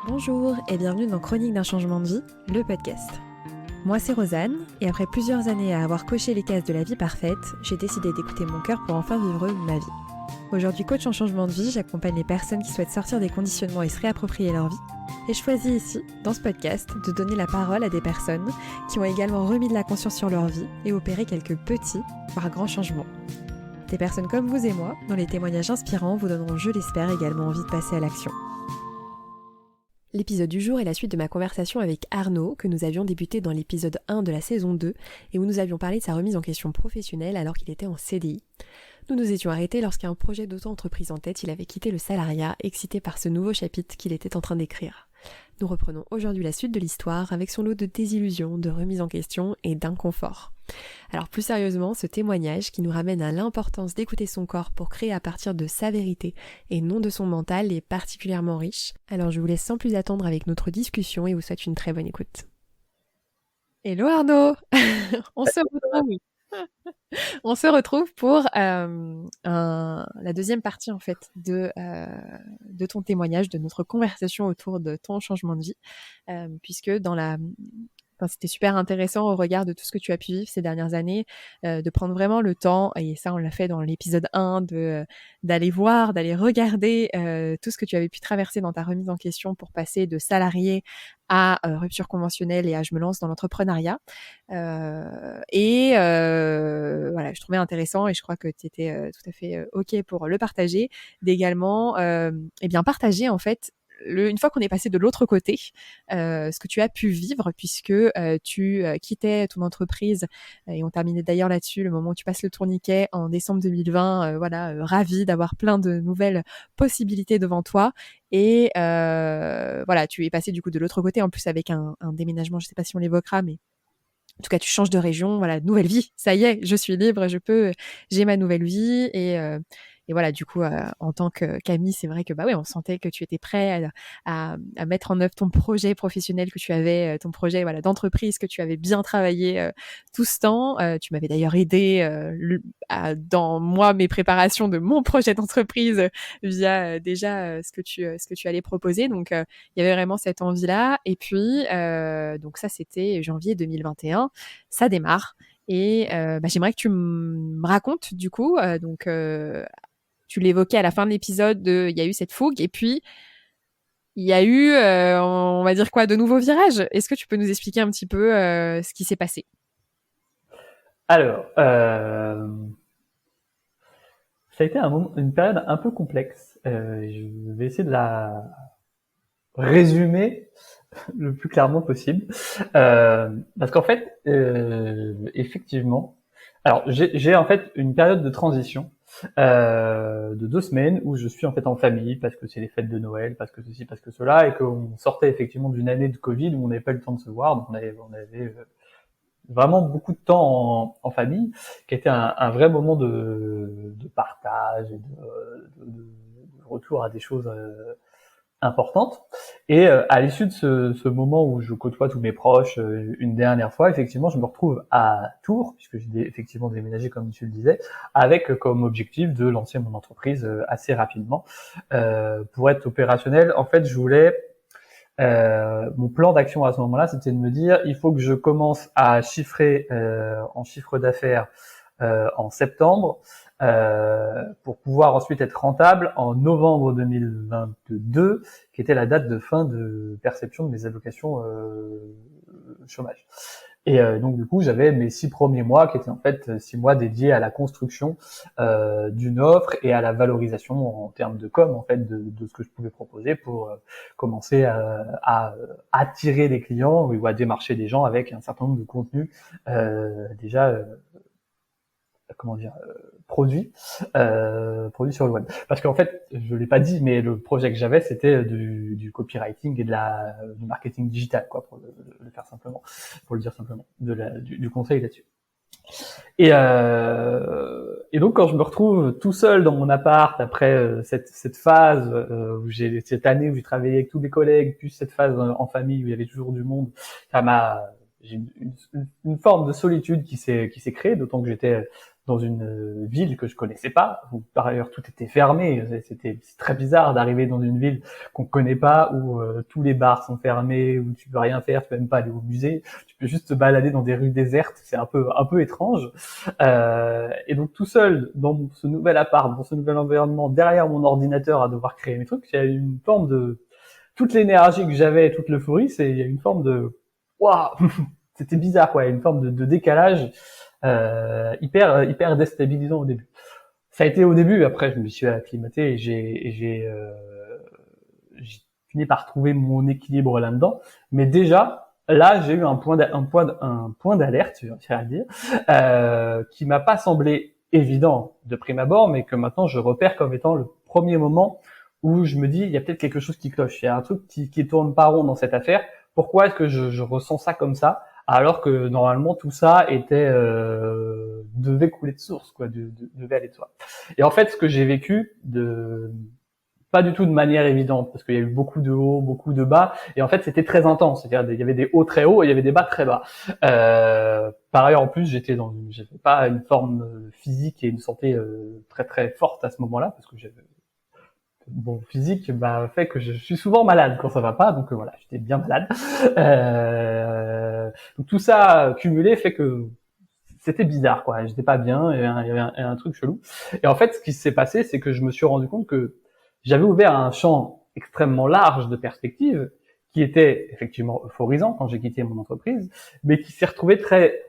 Bonjour et bienvenue dans Chronique d'un changement de vie, le podcast. Moi c'est Rosanne et après plusieurs années à avoir coché les cases de la vie parfaite, j'ai décidé d'écouter mon cœur pour enfin vivre ma vie. Aujourd'hui coach en changement de vie, j'accompagne les personnes qui souhaitent sortir des conditionnements et se réapproprier leur vie. Et je choisis ici, dans ce podcast, de donner la parole à des personnes qui ont également remis de la conscience sur leur vie et opéré quelques petits, voire grands changements. Des personnes comme vous et moi, dont les témoignages inspirants vous donneront, je l'espère, également envie de passer à l'action. L'épisode du jour est la suite de ma conversation avec Arnaud, que nous avions débuté dans l'épisode 1 de la saison 2, et où nous avions parlé de sa remise en question professionnelle alors qu'il était en CDI. Nous nous étions arrêtés lorsqu'un projet d'auto-entreprise en tête, il avait quitté le salariat, excité par ce nouveau chapitre qu'il était en train d'écrire. Nous reprenons aujourd'hui la suite de l'histoire avec son lot de désillusions, de remise en question et d'inconfort. Alors plus sérieusement, ce témoignage qui nous ramène à l'importance d'écouter son corps pour créer à partir de sa vérité et non de son mental est particulièrement riche. Alors je vous laisse sans plus attendre avec notre discussion et vous souhaite une très bonne écoute. Hello Arnaud. On se retrouve. On se retrouve pour la deuxième partie en fait de ton témoignage, de notre conversation autour de ton changement de vie, puisque c'était super intéressant au regard de tout ce que tu as pu vivre ces dernières années, de prendre vraiment le temps, et ça on l'a fait dans l'épisode 1, d'aller voir, d'aller regarder tout ce que tu avais pu traverser dans ta remise en question pour passer de salarié à rupture conventionnelle et à je me lance dans l'entrepreneuriat. Voilà, je trouvais intéressant et je crois que tu étais tout à fait OK pour le partager, d'également partager en fait une fois qu'on est passé de l'autre côté, ce que tu as pu vivre puisque tu quittais ton entreprise et on terminait d'ailleurs là-dessus le moment où tu passes le tourniquet en décembre 2020, ravi d'avoir plein de nouvelles possibilités devant toi et tu es passé du coup de l'autre côté en plus avec un déménagement, je sais pas si on l'évoquera mais en tout cas, tu changes de région, voilà, nouvelle vie. Ça y est, je suis libre, j'ai ma nouvelle vie et voilà, du coup, en tant que Camille, c'est vrai que on sentait que tu étais prêt à mettre en œuvre ton projet professionnel que tu avais, ton projet voilà d'entreprise que tu avais bien travaillé tout ce temps. Tu m'avais d'ailleurs aidé dans mes préparations de mon projet d'entreprise via déjà ce que tu allais proposer. Donc il y avait vraiment cette envie-là. Et puis, donc ça, c'était janvier 2021. Ça démarre. Et j'aimerais que tu me racontes, du coup, tu l'évoquais à la fin de l'épisode, il y a eu cette fougue. Et puis, il y a eu, on va dire quoi, de nouveaux virages. Est-ce que tu peux nous expliquer un petit peu ce qui s'est passé ? Alors, ça a été une période un peu complexe. Je vais essayer de la résumer le plus clairement possible. Parce qu'en fait, effectivement, alors j'ai en fait une période de transition de 2 semaines où je suis en fait en famille parce que c'est les fêtes de Noël, parce que ceci, parce que cela, et qu'on sortait effectivement d'une année de Covid où on n'avait pas eu le temps de se voir, donc on avait vraiment beaucoup de temps en famille, qui a été un vrai moment de partage et de retour à des choses importantes. Et à l'issue de ce moment où je côtoie tous mes proches une dernière fois, effectivement, je me retrouve à Tours, puisque j'ai effectivement déménagé, comme tu le disais, avec comme objectif de lancer mon entreprise assez rapidement. Pour être opérationnel, en fait, je voulais mon plan d'action à ce moment-là, c'était de me dire, il faut que je commence à chiffrer en chiffre d'affaires en septembre pour pouvoir ensuite être rentable en novembre 2022, qui était la date de fin de perception de mes allocations chômage. Et donc du coup, j'avais mes 6 premiers mois qui étaient en fait 6 mois dédiés à la construction d'une offre et à la valorisation en termes de com en fait de ce que je pouvais proposer pour commencer à attirer des clients ou à démarcher des gens avec un certain nombre de contenus déjà produits sur le web. Parce qu'en fait, je l'ai pas dit, mais le projet que j'avais, c'était du copywriting et du marketing digital, quoi, pour le faire simplement, pour le dire simplement, du conseil là-dessus. Et donc quand je me retrouve tout seul dans mon appart après cette phase où cette année où j'ai travaillé avec tous mes collègues, puis cette phase en famille où il y avait toujours du monde, j'ai une forme de solitude qui s'est créée, d'autant que j'étais dans une ville que je connaissais pas, où par ailleurs tout était fermé. C'est très bizarre d'arriver dans une ville qu'on connaît pas, où tous les bars sont fermés, où tu peux rien faire, tu peux même pas aller au musée, tu peux juste te balader dans des rues désertes. C'est un peu étrange. Et donc tout seul dans ce nouvel appart, dans ce nouvel environnement, derrière mon ordinateur à devoir créer mes trucs, il y a une forme de toute l'énergie que j'avais, toute l'euphorie, il y a une forme de waouh, c'était bizarre quoi, il y a une forme de décalage hyper déstabilisant au début. Ça a été au début, après je me suis acclimaté et j'ai fini par trouver mon équilibre là-dedans, mais déjà là j'ai eu un point d'alerte, je vais dire, qui m'a pas semblé évident de prime abord, mais que maintenant je repère comme étant le premier moment où je me dis il y a peut-être quelque chose qui cloche, il y a un truc qui tourne pas rond dans cette affaire. Pourquoi est-ce que je ressens ça comme ça, alors que normalement tout ça devait couler de source, quoi, devait aller de soi. Et en fait, ce que j'ai vécu pas du tout de manière évidente, parce qu'il y a eu beaucoup de hauts, beaucoup de bas, et en fait c'était très intense, c'est-à-dire il y avait des hauts très hauts et il y avait des bas très bas. Par ailleurs, en plus, j'avais pas une forme physique et une santé très très forte à ce moment-là, parce que physique fait que je suis souvent malade quand ça va pas, donc voilà, j'étais bien malade. Donc tout ça cumulé fait que c'était bizarre, quoi. J'étais pas bien, il y avait un truc chelou. Et en fait, ce qui s'est passé, c'est que je me suis rendu compte que j'avais ouvert un champ extrêmement large de perspectives, qui était effectivement euphorisant quand j'ai quitté mon entreprise, mais qui s'est retrouvé très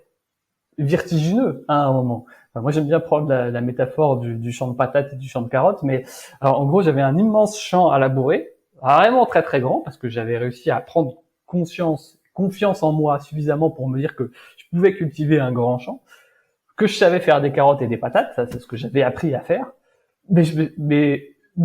vertigineux à un moment. Enfin, moi, j'aime bien prendre la métaphore du champ de patates et du champ de carottes, mais alors, en gros, j'avais un immense champ à labourer, vraiment très très grand, parce que j'avais réussi à prendre confiance en moi suffisamment pour me dire que je pouvais cultiver un grand champ, que je savais faire des carottes et des patates, ça c'est ce que j'avais appris à faire, mais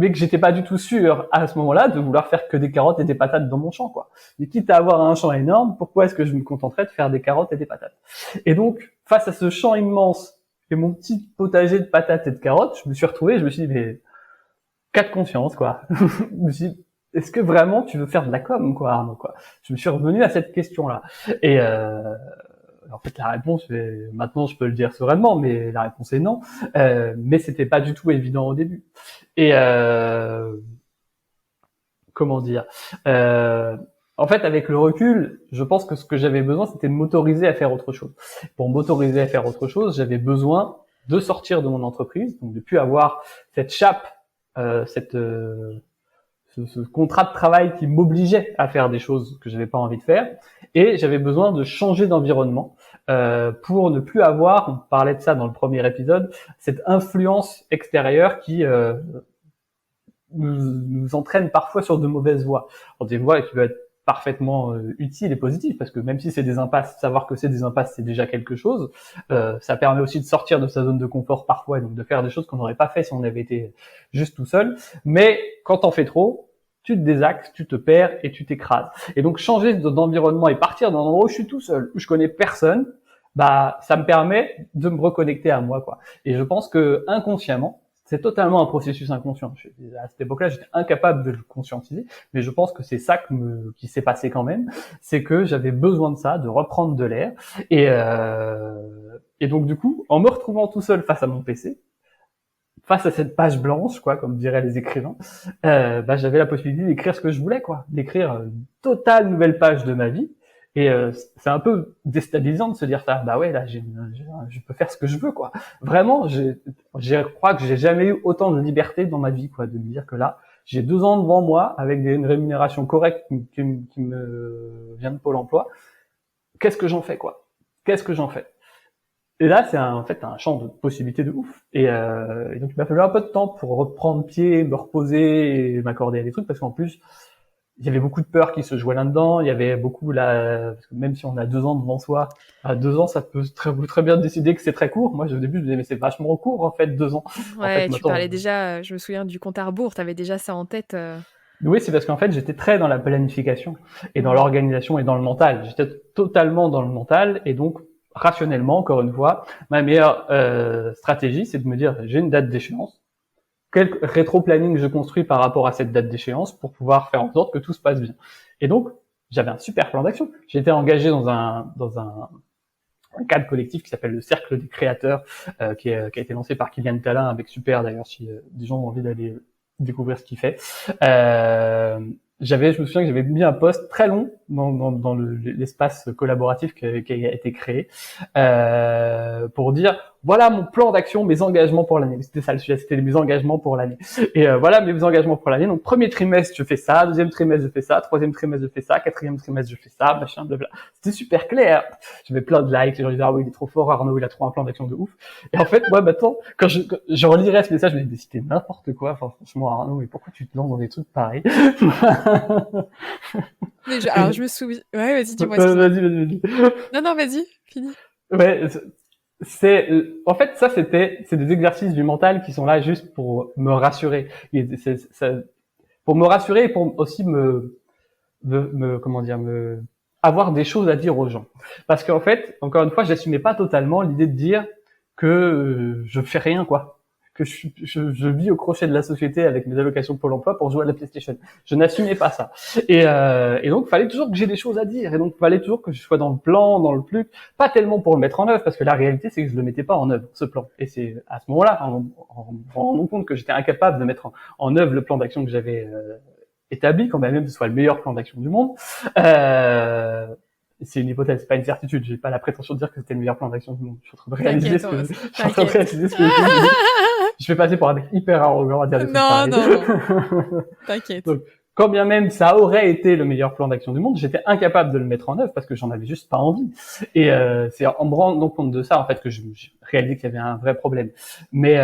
que j'étais pas du tout sûr à ce moment-là de vouloir faire que des carottes et des patates dans mon champ, quoi. Mais quitte à avoir un champ énorme, pourquoi est-ce que je me contenterais de faire des carottes et des patates? Et donc, face à ce champ immense et mon petit potager de patates et de carottes, je me suis dit, mais, cas de confiance, quoi. Je me suis dit, est-ce que vraiment tu veux faire de la com, quoi, Arnaud, quoi? Je me suis revenu à cette question-là. Et, en fait, la réponse, maintenant je peux le dire sereinement, mais la réponse est non. Mais c'était pas du tout évident au début. Et comment dire, en fait, avec le recul, je pense que ce que j'avais besoin, c'était de m'autoriser à faire autre chose. Pour m'autoriser à faire autre chose, j'avais besoin de sortir de mon entreprise, donc de plus avoir cette chape, ce contrat de travail qui m'obligeait à faire des choses que j'avais pas envie de faire, et j'avais besoin de changer d'environnement pour ne plus avoir, on parlait de ça dans le premier épisode, cette influence extérieure qui nous entraîne parfois sur de mauvaises voies. Alors, des voies qui peuvent être parfaitement utiles et positives, parce que même si c'est des impasses, savoir que c'est des impasses, c'est déjà quelque chose. Ça permet aussi de sortir de sa zone de confort parfois, et donc de faire des choses qu'on n'aurait pas fait si on avait été juste tout seul. Mais quand t'en fais trop, tu te désaxes, tu te perds et tu t'écrases. Et donc changer d'environnement et partir d'un endroit où je suis tout seul, où je connais personne, ça me permet de me reconnecter à moi, quoi. Et je pense que inconsciemment, c'est totalement un processus inconscient. À cette époque-là, j'étais incapable de le conscientiser, mais je pense que c'est ça qui s'est passé quand même. C'est que j'avais besoin de ça, de reprendre de l'air. Et donc, du coup, en me retrouvant tout seul face à mon PC, face à cette page blanche, quoi, comme diraient les écrivains, j'avais la possibilité d'écrire ce que je voulais, quoi, d'écrire une totale nouvelle page de ma vie. Et c'est un peu déstabilisant de se dire ça. Bah ouais, là, je peux faire ce que je veux, quoi. Vraiment, je crois que j'ai jamais eu autant de liberté dans ma vie, quoi, de me dire que là, j'ai 2 ans devant moi avec une rémunération correcte qui me vient de Pôle emploi. Qu'est-ce que j'en fais, quoi? Qu'est-ce que j'en fais? Et là, c'est en fait un champ de possibilités de ouf. Et donc, il m'a fallu un peu de temps pour reprendre pied, me reposer et m'accorder à des trucs, parce qu'en plus, il y avait beaucoup de peur qui se jouait là-dedans. Il y avait beaucoup parce que même si on a 2 ans devant soi, à 2 ans, ça peut très bien décider que c'est très court. Moi, au début, je me disais, mais c'est vachement court, en fait, 2 ans. Ouais, en fait, tu parlais déjà, je me souviens du compte à rebours, t'avais déjà ça en tête. Oui, c'est parce qu'en fait, j'étais très dans la planification et dans l'organisation et dans le mental. J'étais totalement dans le mental, et donc, rationnellement, encore une fois, ma meilleure stratégie, c'est de me dire, j'ai une date d'échéance. Quel rétro-planning je construis par rapport à cette date d'échéance pour pouvoir faire en sorte que tout se passe bien. Et donc, j'avais un super plan d'action. J'étais engagé dans un cadre collectif qui s'appelle le Cercle des créateurs, qui a été lancé par Kylian Talin, avec super d'ailleurs si des gens ont envie d'aller découvrir ce qu'il fait. Je me souviens que j'avais mis un post très long dans l'espace collaboratif qui a été créé, pour dire voilà mon plan d'action, mes engagements pour l'année. C'était ça le sujet, c'était mes engagements pour l'année. Et voilà mes engagements pour l'année. Donc premier trimestre je fais ça, deuxième trimestre je fais ça, troisième trimestre je fais ça, quatrième trimestre je fais ça, machin, blabla. C'était super clair. J'avais plein de likes, les gens disaient ah oui il est trop fort Arnaud, il a trop un plan d'action de ouf. Et en fait moi maintenant quand je relirais ce message, je me dis c'était n'importe quoi. Enfin franchement Arnaud, mais pourquoi tu te lances dans des trucs pareils? Alors je me souviens. Ouais, vas-y, dis-moi. Vas-y. Non, vas-y, fini. Ouais, en fait ça c'est des exercices du mental qui sont là juste pour me rassurer. Pour me rassurer et pour aussi avoir des choses à dire aux gens. Parce qu'en fait, encore une fois, j'assumais pas totalement l'idée de dire que je fais rien, quoi. Que je vis au crochet de la société avec mes allocations Pôle emploi pour jouer à la PlayStation. Je n'assumais pas ça. Et donc, fallait toujours que j'ai des choses à dire. Et donc, fallait toujours que je sois dans le plan, dans le plus, pas tellement pour le mettre en œuvre, parce que la réalité, c'est que je le mettais pas en œuvre, ce plan. Et c'est à ce moment-là, en me rendant compte que j'étais incapable de mettre en œuvre le plan d'action que j'avais établi, quand même ce soit le meilleur plan d'action du monde. C'est une hypothèse, c'est pas une certitude. J'ai pas la prétention de dire que c'était le meilleur plan d'action du monde. Je suis en train de réaliser ce que je fais passer pour un mec hyper arrogant à dire des trucs pareils. Non. T'inquiète. Donc, quand bien même ça aurait été le meilleur plan d'action du monde, j'étais incapable de le mettre en œuvre parce que j'en avais juste pas envie. Et c'est en me rendant compte de ça, en fait, que je réalisé qu'il y avait un vrai problème. Mais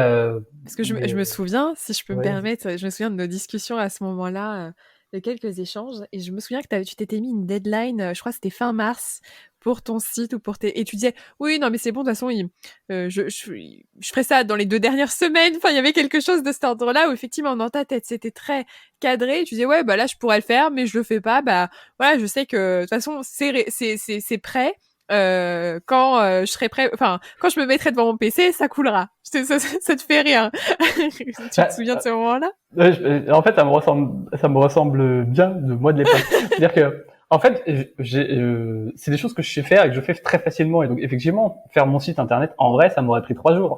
parce que je me souviens, si je peux me permettre, je me souviens de nos discussions à ce moment-là, de quelques échanges, et je me souviens que tu t'étais mis une deadline, je crois que c'était fin mars, pour ton site ou pour tes... Et tu disais, oui, non, mais c'est bon, de toute façon, je ferai ça dans les 2 dernières semaines. Enfin, il y avait quelque chose de cet ordre-là où, effectivement, dans ta tête, c'était très cadré. Tu disais, ouais, bah là, je pourrais le faire, mais je le fais pas. Bah, voilà, je sais que, de toute façon, c'est prêt. Quand je serai prêt, enfin, quand je me mettrai devant mon PC, ça coulera. Ça te fait rire. Tu te souviens de ce moment-là? En fait, ça me ressemble bien de moi de l'époque. C'est-à-dire que, en fait, c'est des choses que je sais faire et que je fais très facilement. Et donc, effectivement, faire mon site internet, en vrai, ça m'aurait pris 3 jours.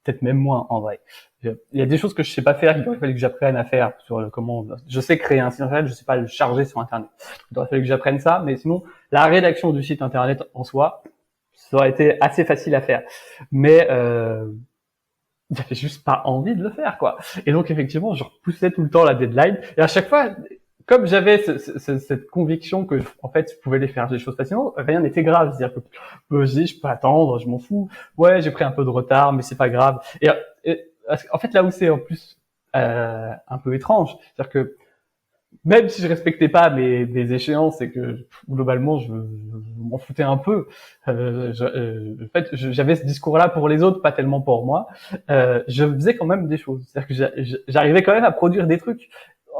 Peut-être même moins, en vrai. Il y a des choses que je sais pas faire, qu'il aurait fallu que j'apprenne à faire sur comment, je sais créer un site internet, je sais pas le charger sur internet. Il aurait fallu que j'apprenne ça, mais sinon, la rédaction du site internet en soi, ça aurait été assez facile à faire. Mais, j'avais juste pas envie de le faire, quoi. Et donc, effectivement, je repoussais tout le temps la deadline. Et à chaque fois, comme j'avais cette conviction que, en fait, je pouvais les faire des choses facilement, rien n'était grave. C'est-à-dire que, je peux attendre, je m'en fous. Ouais, j'ai pris un peu de retard, mais c'est pas grave. Et en fait, là où c'est en plus un peu étrange, c'est-à-dire que même si je respectais pas mes échéances et que globalement je m'en foutais un peu, en fait, j'avais ce discours-là pour les autres, pas tellement pour moi. Je faisais quand même des choses, c'est-à-dire que j'arrivais quand même à produire des trucs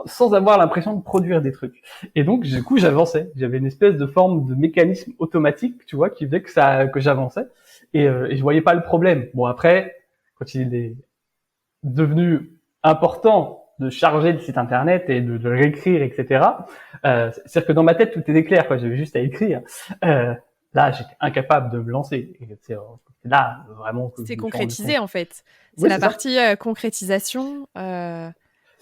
sans avoir l'impression de produire des trucs. Et donc, du coup, j'avançais. J'avais une espèce de forme de mécanisme automatique, tu vois, qui faisait que j'avançais. Et je voyais pas le problème. Bon, après, quand il est devenu important de charger le site internet et de le réécrire, etc. C'est-à-dire que dans ma tête, tout était clair, quoi. J'avais juste à écrire. Là, j'étais incapable de me lancer. Et c'est là, vraiment... C'est concrétisé, en fait. C'est la partie concrétisation...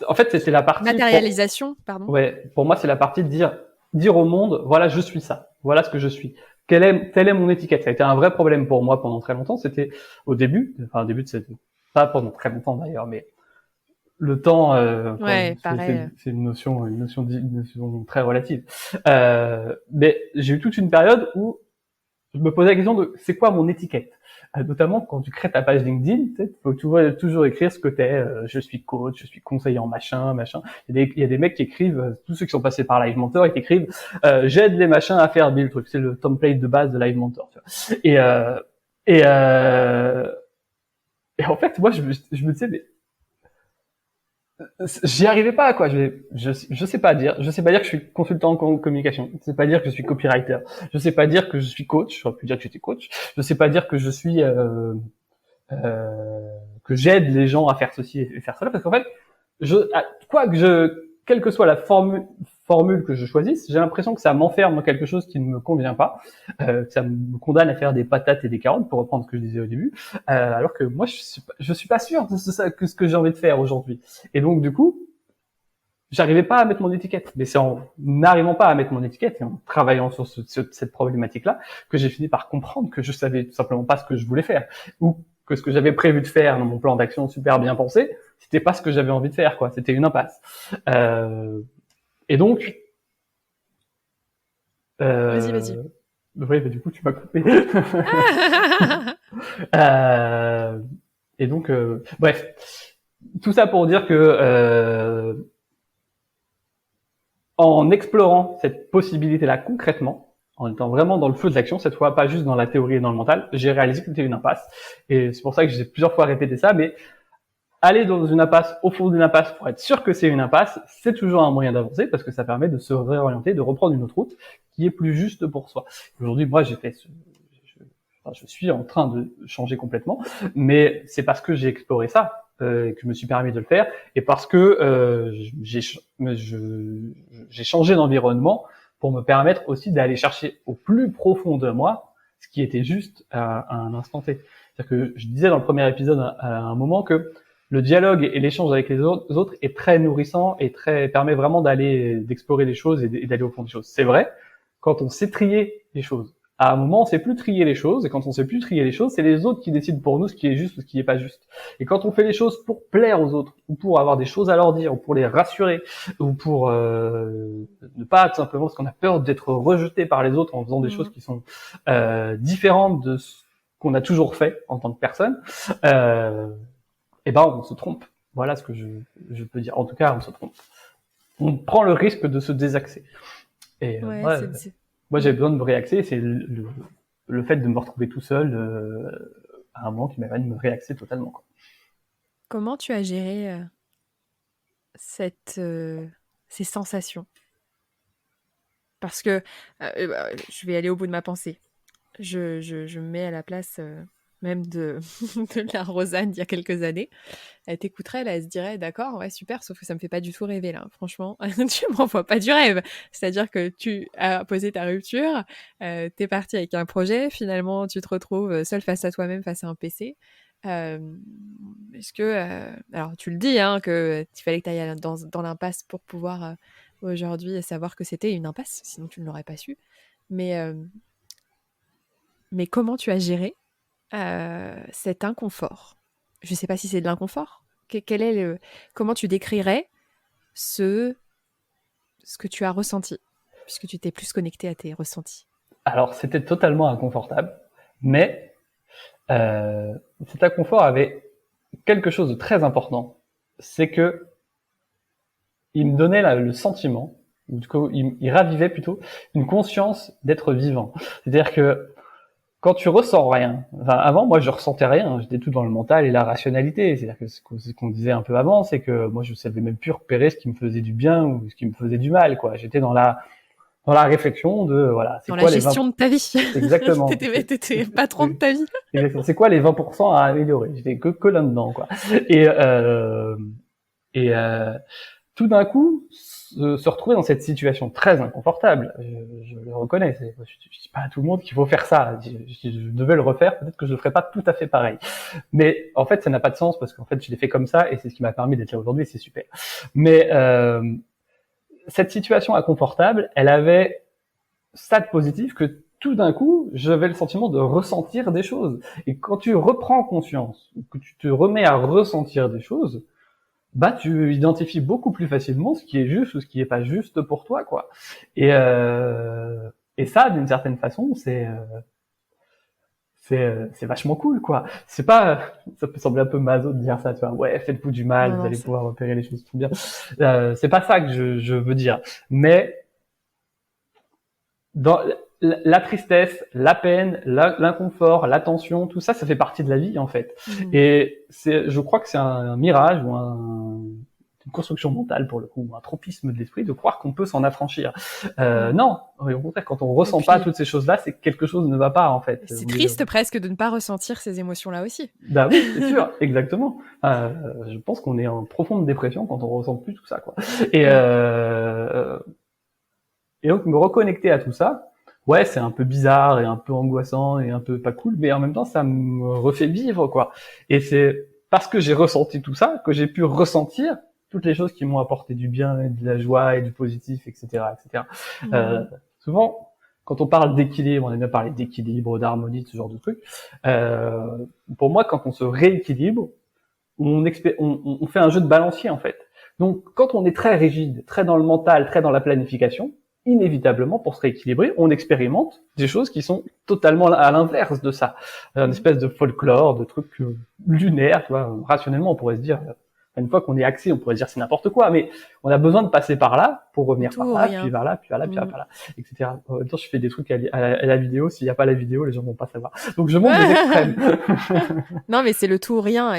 En fait, c'était la partie... Matérialisation, pardon. Ouais, pour moi, c'est la partie de dire au monde, voilà, je suis ça. Voilà ce que je suis. Telle est mon étiquette. Ça a été un vrai problème pour moi pendant très longtemps. C'était au début de cette... Pas pendant très longtemps d'ailleurs, mais le temps, c'est une notion très relative. Mais j'ai eu toute une période où je me posais la question de c'est quoi mon étiquette, notamment quand tu crées ta page LinkedIn, tu faut toujours écrire ce que t'es. Je suis coach, je suis conseiller en machin. Il y a des mecs qui écrivent, tous ceux qui sont passés par Live Mentor, ils écrivent j'aide les machins à faire le truc. C'est le template de base de Live Mentor. Tu vois. Et en fait, moi, je me disais, mais j'y arrivais pas, quoi. Je sais pas dire. Je sais pas dire que je suis consultant en communication. Je sais pas dire que je suis copywriter. Je sais pas dire que je suis coach. J'aurais pu dire que j'étais coach. Je sais pas dire que je suis que j'aide les gens à faire ceci et faire cela, parce qu'en fait, quelle que soit la forme formule que je choisisse, j'ai l'impression que ça m'enferme dans quelque chose qui ne me convient pas, que ça me condamne à faire des patates et des carottes, pour reprendre ce que je disais au début, alors que moi, je suis pas sûr de ce que j'ai envie de faire aujourd'hui. Et donc, du coup, j'arrivais pas à mettre mon étiquette. Mais c'est en n'arrivant pas à mettre mon étiquette et en travaillant sur cette problématique-là que j'ai fini par comprendre que je savais tout simplement pas ce que je voulais faire, ou que ce que j'avais prévu de faire dans mon plan d'action super bien pensé, c'était pas ce que j'avais envie de faire, quoi. C'était une impasse. Et donc, Vas-y. oui, bah, du coup, tu m'as coupé. Et donc, bref, tout ça pour dire que en explorant cette possibilité-là concrètement, en étant vraiment dans le feu de l'action, cette fois pas juste dans la théorie et dans le mental, j'ai réalisé que c'était une impasse. Et c'est pour ça que j'ai plusieurs fois répété ça, mais aller dans une impasse, au fond d'une impasse, pour être sûr que c'est une impasse, c'est toujours un moyen d'avancer parce que ça permet de se réorienter, de reprendre une autre route qui est plus juste pour soi. Aujourd'hui, moi, je suis en train de changer complètement, mais c'est parce que j'ai exploré ça que je me suis permis de le faire, et parce que j'ai changé d'environnement pour me permettre aussi d'aller chercher au plus profond de moi ce qui était juste à un instant T. C'est-à-dire que je disais dans le premier épisode à un moment que le dialogue et l'échange avec les autres est très nourrissant et permet vraiment d'explorer les choses et d'aller au fond des choses. C'est vrai, quand on sait trier les choses. À un moment, on sait plus trier les choses, et quand on sait plus trier les choses, c'est les autres qui décident pour nous ce qui est juste ou ce qui est pas juste. Et quand on fait les choses pour plaire aux autres, ou pour avoir des choses à leur dire, ou pour les rassurer, ou pour ne pas tout simplement parce qu'on a peur d'être rejeté par les autres en faisant des choses qui sont différentes de ce qu'on a toujours fait en tant que personne, et ben on se trompe. Voilà ce que je peux dire. En tout cas, on se trompe. On prend le risque de se désaxer. Et moi, j'ai besoin de me réaxer. C'est le fait de me retrouver tout seul à un moment qui m'a permis de me réaxer totalement, quoi. Comment tu as géré ces sensations? Parce que je vais aller au bout de ma pensée. Je me mets à la place même de la Rosanne d'il y a quelques années. Elle t'écouterait, là, elle se dirait d'accord, ouais, super, sauf que ça me fait pas du tout rêver, là. Franchement, tu m'envoies pas du rêve. C'est-à-dire que tu as posé ta rupture, t'es parti avec un projet, finalement, tu te retrouves seul face à toi-même, face à un PC. Est-ce que... alors, tu le dis, hein, qu'il fallait que tu ailles dans l'impasse pour pouvoir aujourd'hui savoir que c'était une impasse, sinon tu ne l'aurais pas su. Mais comment tu as géré cet inconfort? Je ne sais pas si c'est de l'inconfort. Comment tu décrirais ce que tu as ressenti, puisque tu t'es plus connecté à tes ressentis? Alors, c'était totalement inconfortable, mais cet inconfort avait quelque chose de très important. C'est que il me donnait le sentiment, ou du coup, il ravivait plutôt une conscience d'être vivant. C'est-à-dire que quand tu ressens rien, enfin avant moi je ressentais rien, j'étais tout dans le mental et la rationalité. C'est-à-dire que ce qu'on disait un peu avant, c'est que moi je savais même plus repérer ce qui me faisait du bien ou ce qui me faisait du mal, quoi. J'étais dans la réflexion de voilà, c'est dans quoi la gestion de ta vie. Exactement. T'étais patron de ta vie. Exactement. C'est quoi les 20% à améliorer? J'étais que là-dedans, quoi. Et tout d'un coup, se retrouver dans cette situation très inconfortable, je le reconnais, je dis pas à tout le monde qu'il faut faire ça. Si je devais le refaire, peut-être que je le ferais pas tout à fait pareil. Mais en fait, ça n'a pas de sens parce qu'en fait, je l'ai fait comme ça et c'est ce qui m'a permis d'être là aujourd'hui, c'est super. Mais cette situation inconfortable, elle avait ça de positif que tout d'un coup, j'avais le sentiment de ressentir des choses. Et quand tu reprends conscience, que tu te remets à ressentir des choses, bah tu identifies beaucoup plus facilement ce qui est juste ou ce qui est pas juste pour toi, quoi. Et ça, d'une certaine façon, c'est vachement cool, quoi. C'est pas, ça peut sembler un peu maso de dire ça, tu vois. Ouais, faites-vous du mal, vous allez pouvoir repérer les choses tout bien. C'est pas ça que je veux dire. Mais dans la tristesse, la peine, l'inconfort, la tension, tout ça, ça fait partie de la vie en fait. Et je crois que c'est un mirage ou une construction mentale pour le coup, un tropisme de l'esprit de croire qu'on peut s'en affranchir. Non, au contraire, quand on ressent pas toutes ces choses-là, c'est que quelque chose ne va pas en fait. C'est triste presque de ne pas ressentir ces émotions-là aussi. Bah oui, c'est sûr, exactement. Je pense qu'on est en profonde dépression quand on ressent plus tout ça, quoi. Et Et donc me reconnecter à tout ça, ouais, c'est un peu bizarre et un peu angoissant et un peu pas cool, mais en même temps, ça me refait vivre, quoi. Et c'est parce que j'ai ressenti tout ça que j'ai pu ressentir toutes les choses qui m'ont apporté du bien et de la joie et du positif, etc., etc. Euh, souvent, quand on parle d'équilibre, on aime bien parler d'équilibre, d'harmonie, de ce genre de trucs. Euh, pour moi, quand on se rééquilibre, on fait un jeu de balancier, en fait. Donc, quand on est très rigide, très dans le mental, très dans la planification, inévitablement, pour se rééquilibrer, on expérimente des choses qui sont totalement à l'inverse de ça. Une espèce de folklore, de trucs lunaires, tu vois. Rationnellement, on pourrait se dire, une fois qu'on est axé, on pourrait se dire c'est n'importe quoi, mais on a besoin de passer par là pour revenir Tout par ou là, rien. puis par là, puis par là, puis par là, etc. En même temps, je fais des trucs à la vidéo. S'il n'y a pas la vidéo, les gens vont pas savoir. Donc, je montre des extrêmes. Non, mais c'est le tout ou rien.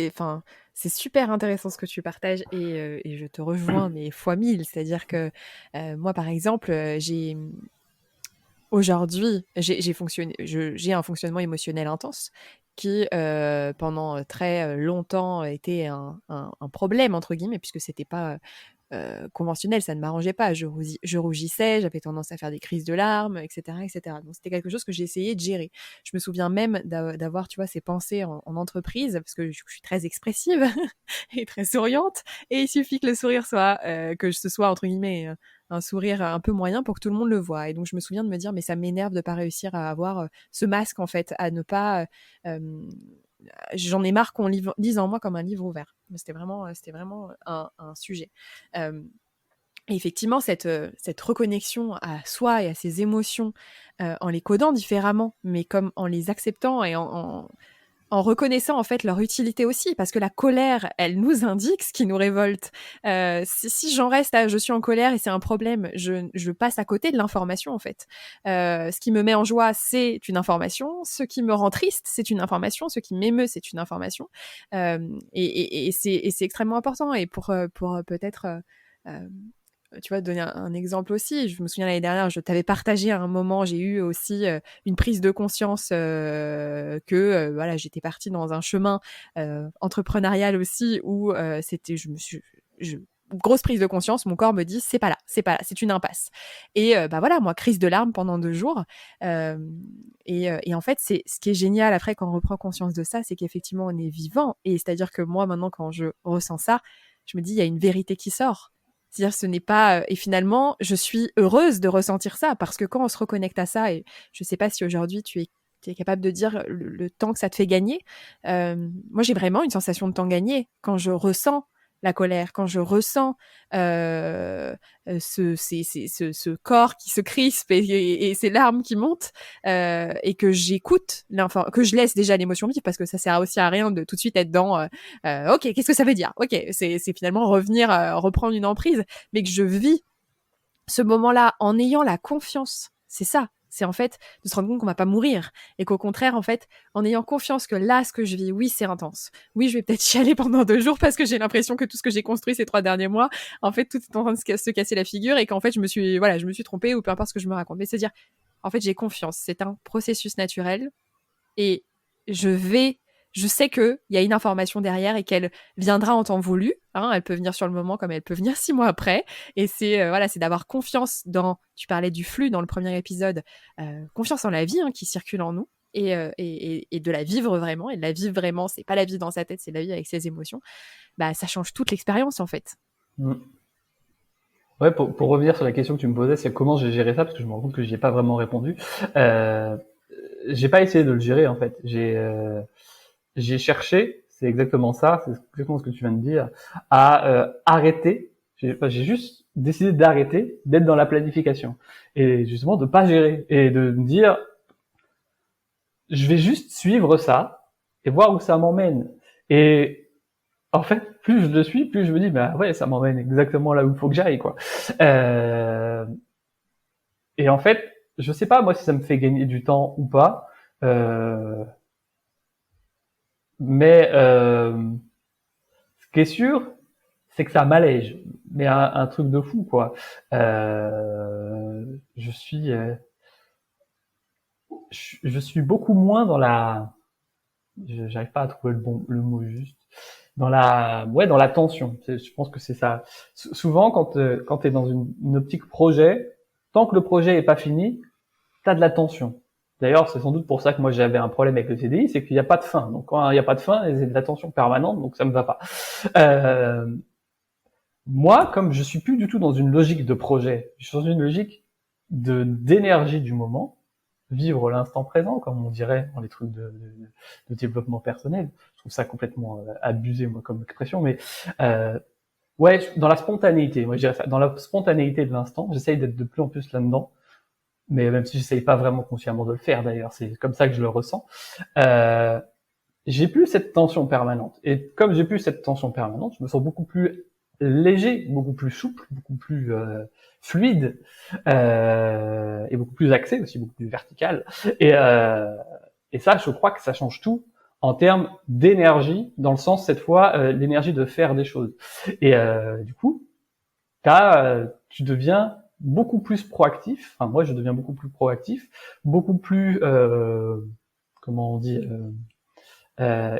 Enfin, c'est super intéressant ce que tu partages et je te rejoins mais fois mille. C'est-à-dire que moi, par exemple, aujourd'hui, j'ai un fonctionnement émotionnel intense qui, pendant très longtemps, était un problème entre guillemets puisque c'était pas conventionnel, ça ne m'arrangeait pas. Je rougissais, j'avais tendance à faire des crises de larmes, etc., etc. Donc c'était quelque chose que j'ai essayé de gérer. Je me souviens même d'avoir, tu vois, ces pensées en entreprise, parce que je suis très expressive et très souriante, et il suffit que le sourire soit, que ce soit entre guillemets un sourire un peu moyen pour que tout le monde le voit. Et donc je me souviens de me dire, mais ça m'énerve de pas réussir à avoir ce masque en fait, à ne pas j'en ai marre qu'on lise en moi comme un livre ouvert. C'était vraiment un sujet. Euh, et effectivement, cette reconnexion à soi et à ses émotions, en les codant différemment, mais comme en les acceptant et en reconnaissant en fait leur utilité aussi, parce que la colère, elle nous indique ce qui nous révolte. Si j'en reste à je suis en colère et c'est un problème, je passe à côté de l'information en fait. Ce qui me met en joie, c'est une information. Ce qui me rend triste, c'est une information. Ce qui m'émeut, c'est une information. Et c'est extrêmement important. Et pour peut-être tu vois, donner un exemple aussi. Je me souviens l'année dernière, je t'avais partagé à un moment, j'ai eu aussi une prise de conscience que voilà, j'étais partie dans un chemin entrepreneurial aussi où c'était, grosse prise de conscience, mon corps me dit c'est pas là, c'est pas là, c'est une impasse. Et bah voilà, moi crise de larmes pendant 2 jours. Et en fait, c'est ce qui est génial après quand on reprend conscience de ça, c'est qu'effectivement on est vivant. Et c'est-à-dire que moi maintenant quand je ressens ça, je me dis il y a une vérité qui sort. C'est-à-dire ce n'est pas et finalement je suis heureuse de ressentir ça parce que quand on se reconnecte à ça et je sais pas si aujourd'hui tu es capable de dire le temps que ça te fait gagner. Moi j'ai vraiment une sensation de temps gagné quand je ressens la colère, quand je ressens ce corps qui se crispe et ces larmes qui montent et que j'écoute que je laisse déjà l'émotion vivre parce que ça sert aussi à rien de tout de suite être dans ok, qu'est-ce que ça veut dire, ok, c'est finalement revenir reprendre une emprise, mais que je vis ce moment-là en ayant la confiance, c'est ça. C'est en fait de se rendre compte qu'on va pas mourir et qu'au contraire, en fait, en ayant confiance que là, ce que je vis, oui, c'est intense. Oui, je vais peut-être chialer pendant 2 jours parce que j'ai l'impression que tout ce que j'ai construit ces 3 derniers mois, en fait, tout est en train de se casser la figure et qu'en fait, je me suis trompée ou peu importe ce que je me raconte. Mais c'est dire, en fait, j'ai confiance. C'est un processus naturel et je sais qu'il y a une information derrière et qu'elle viendra en temps voulu. Hein, elle peut venir sur le moment comme elle peut venir 6 mois après. Et c'est voilà, c'est d'avoir confiance dans. Tu parlais du flux dans le premier épisode, confiance en la vie qui circule en nous et de la vivre vraiment. Et de la vivre vraiment, c'est pas la vie dans sa tête, c'est la vie avec ses émotions. Bah, ça change toute l'expérience en fait. Mm. Ouais, pour revenir sur la question que tu me posais, c'est comment j'ai géré ça, parce que je me rends compte que j'y ai pas vraiment répondu. Euh, j'ai pas essayé de le gérer en fait. J'ai cherché, c'est exactement ça, c'est exactement ce que tu viens de dire, à arrêter. J'ai juste décidé d'arrêter, d'être dans la planification et justement de pas gérer et de me dire, je vais juste suivre ça et voir où ça m'emmène. Et en fait, plus je le suis, plus je me dis, bah ouais, ça m'emmène exactement là où il faut que j'aille, quoi. Euh, et en fait, je sais pas moi si ça me fait gagner du temps ou pas, mais ce qui est sûr, c'est que ça m'allège, mais un truc de fou, quoi. Je suis, je suis beaucoup moins dans la, j'arrive pas à trouver le mot juste, dans la, ouais, dans la tension. Je pense que c'est ça. Souvent, quand t'es dans une optique projet, tant que le projet est pas fini, t'as de la tension. D'ailleurs, c'est sans doute pour ça que moi j'avais un problème avec le CDI, c'est qu'il n'y a pas de fin. Donc quand il n'y a pas de fin, c'est de la tension permanente, donc ça me va pas. Euh, Moi, comme je suis plus du tout dans une logique de projet, je suis dans une logique d'énergie du moment, vivre l'instant présent, comme on dirait dans les trucs de développement personnel. Je trouve ça complètement abusé, moi, comme expression, mais euh, ouais, dans la spontanéité, moi je dirais ça, dans la spontanéité de l'instant, j'essaye d'être de plus en plus là-dedans, mais même si j'essaye pas vraiment consciemment de le faire d'ailleurs, c'est comme ça que je le ressens. Euh, j'ai plus cette tension permanente. Et comme j'ai plus cette tension permanente, je me sens beaucoup plus léger, beaucoup plus souple, beaucoup plus fluide, et beaucoup plus axé aussi, beaucoup plus vertical. Et, euh, et ça, je crois que ça change tout en termes d'énergie, dans le sens cette fois l'énergie de faire des choses. Et du coup, tu deviens beaucoup plus proactif. Enfin, moi, je deviens beaucoup plus proactif, beaucoup plus, comment on dit,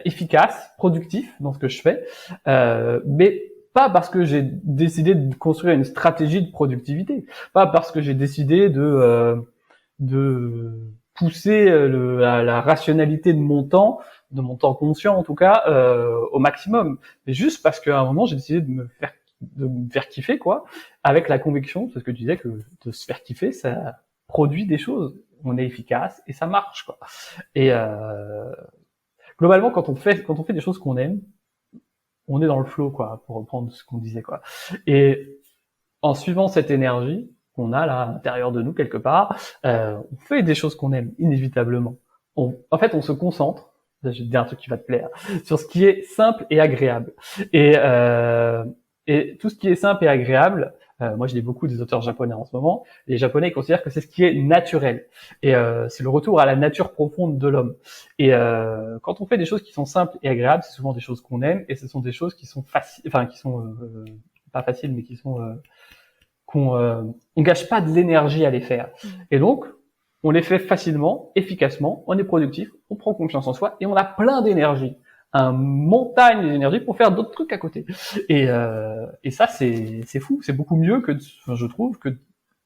efficace, productif dans ce que je fais, mais pas parce que j'ai décidé de construire une stratégie de productivité, pas parce que j'ai décidé de pousser la rationalité de mon temps conscient en tout cas, au maximum, mais juste parce qu'à un moment j'ai décidé de me faire kiffer quoi, avec la conviction, c'est ce que tu disais, que de se faire kiffer, ça produit des choses, on est efficace et ça marche quoi. Et globalement, quand on fait des choses qu'on aime, on est dans le flow, quoi, pour reprendre ce qu'on disait, quoi. Et en suivant cette énergie qu'on a là à l'intérieur de nous quelque part, on fait des choses qu'on aime inévitablement. En fait, on se concentre. Là, je vais te dire un truc qui va te plaire, sur ce qui est simple et agréable. Et, euh, et tout ce qui est simple et agréable, moi je lis beaucoup des auteurs japonais en ce moment, les japonais considèrent que c'est ce qui est naturel. Et c'est le retour à la nature profonde de l'homme. Et quand on fait des choses qui sont simples et agréables, c'est souvent des choses qu'on aime, et ce sont des choses qui sont faciles, enfin qui sont pas faciles, mais qui sont on gâche pas de l'énergie à les faire. Et donc, on les fait facilement, efficacement, on est productif, on prend confiance en soi et on a plein d'énergie, un montagne d'énergie pour faire d'autres trucs à côté. Et ça, c'est fou, c'est beaucoup mieux que, enfin, je trouve, que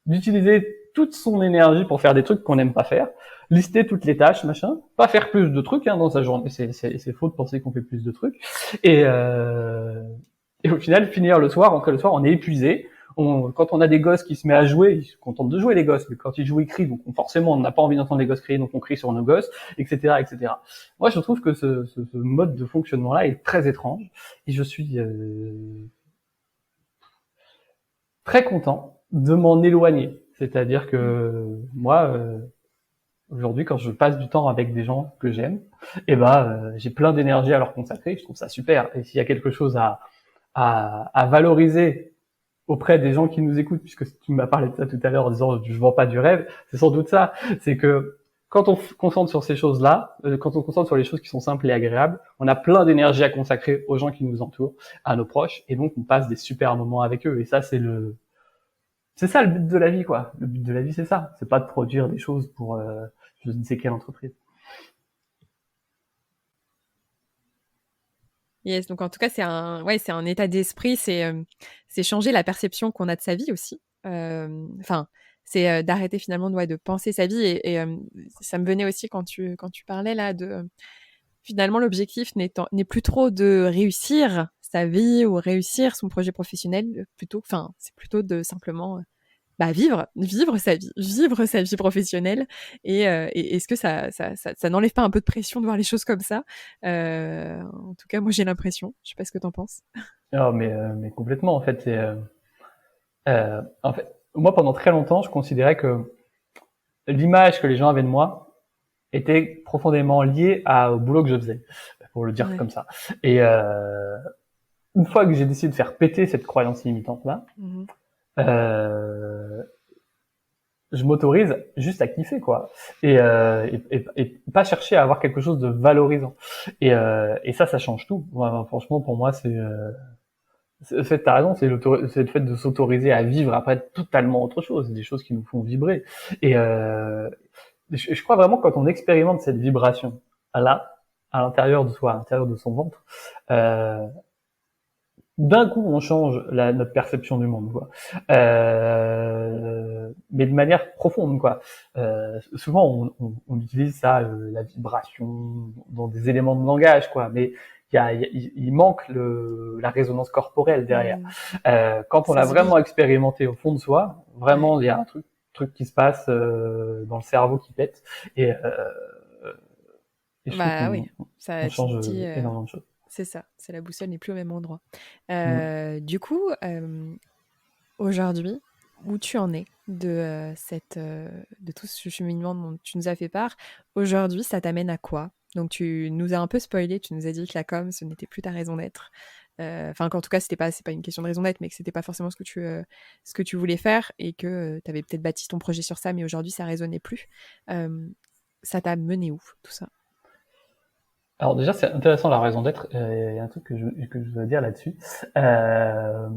d'utiliser toute son énergie pour faire des trucs qu'on n'aime pas faire, lister toutes les tâches, machin, pas faire plus de trucs dans sa journée. C'est faux de penser qu'on fait plus de trucs. Et, et au final, finir le soir, rentrer le soir, on est épuisé. Quand on a des gosses qui se mettent à jouer, ils se contentent de jouer les gosses, mais quand ils jouent, ils crient, donc forcément on n'a pas envie d'entendre les gosses crier, donc on crie sur nos gosses, etc., etc. Moi, je trouve que ce mode de fonctionnement-là est très étrange, et je suis très content de m'en éloigner. C'est-à-dire que moi, aujourd'hui, quand je passe du temps avec des gens que j'aime, j'ai plein d'énergie à leur consacrer. Je trouve ça super. Et s'il y a quelque chose à valoriser auprès des gens qui nous écoutent, puisque tu m'as parlé de ça tout à l'heure en disant je vends pas du rêve, c'est sans doute ça. C'est que quand on se concentre sur ces choses-là, quand on se concentre sur les choses qui sont simples et agréables, on a plein d'énergie à consacrer aux gens qui nous entourent, à nos proches, et donc on passe des super moments avec eux. Et ça, c'est ça le but de la vie, quoi. Le but de la vie, c'est ça. C'est pas de produire des choses pour je ne sais quelle entreprise. Yes, donc en tout cas, c'est un état d'esprit, c'est changer la perception qu'on a de sa vie aussi. Enfin, c'est d'arrêter finalement de penser sa vie. Et ça me venait aussi quand tu parlais là de finalement l'objectif n'est plus trop de réussir sa vie ou réussir son projet professionnel, plutôt, enfin, c'est plutôt de simplement vivre sa vie professionnelle. Et est-ce que ça n'enlève pas un peu de pression de voir les choses comme ça? En tout cas, moi j'ai l'impression. Je sais pas ce que t'en penses. Non, mais complètement. En fait, moi pendant très longtemps, je considérais que l'image que les gens avaient de moi était profondément liée au boulot que je faisais, pour le dire Ouais. comme ça. Et une fois que j'ai décidé de faire péter cette croyance limitante là, Mhm. euh, je m'autorise juste à kiffer quoi, et pas chercher à avoir quelque chose de valorisant. Et ça change tout. Voilà, franchement, pour moi, t'as raison, c'est le fait de s'autoriser à vivre après totalement autre chose, des choses qui nous font vibrer. Et je crois vraiment que quand on expérimente cette vibration là, à l'intérieur de soi, à l'intérieur de son ventre, euh, d'un coup on change notre perception du monde, quoi. Mais de manière profonde, quoi. Souvent on utilise ça, la vibration, dans des éléments de langage, quoi. Mais il manque la résonance corporelle derrière. Mmh. Quand on Ça l'a se vit. vraiment expérimenté au fond de soi, Ouais. vraiment il y a un truc qui se passe dans le cerveau qui pète et je trouve Bah oui, on ça, tu te change dis, énormément de choses. c'est ça, c'est la boussole n'est plus au même endroit. Mm. Du coup, aujourd'hui, où tu en es de tout ce cheminement dont tu nous as fait part, aujourd'hui, ça t'amène à quoi? Donc tu nous as un peu spoilé, tu nous as dit que la com, ce n'était plus ta raison d'être. Enfin, qu'en tout cas, c'est pas une question de raison d'être, mais que c'était pas forcément ce que tu voulais faire et que tu avais peut-être bâti ton projet sur ça, mais aujourd'hui, ça résonnait plus. Euh, Ça t'a mené où, tout ça? Alors déjà, c'est intéressant la raison d'être. Il y a un truc que je veux dire là-dessus. Euh,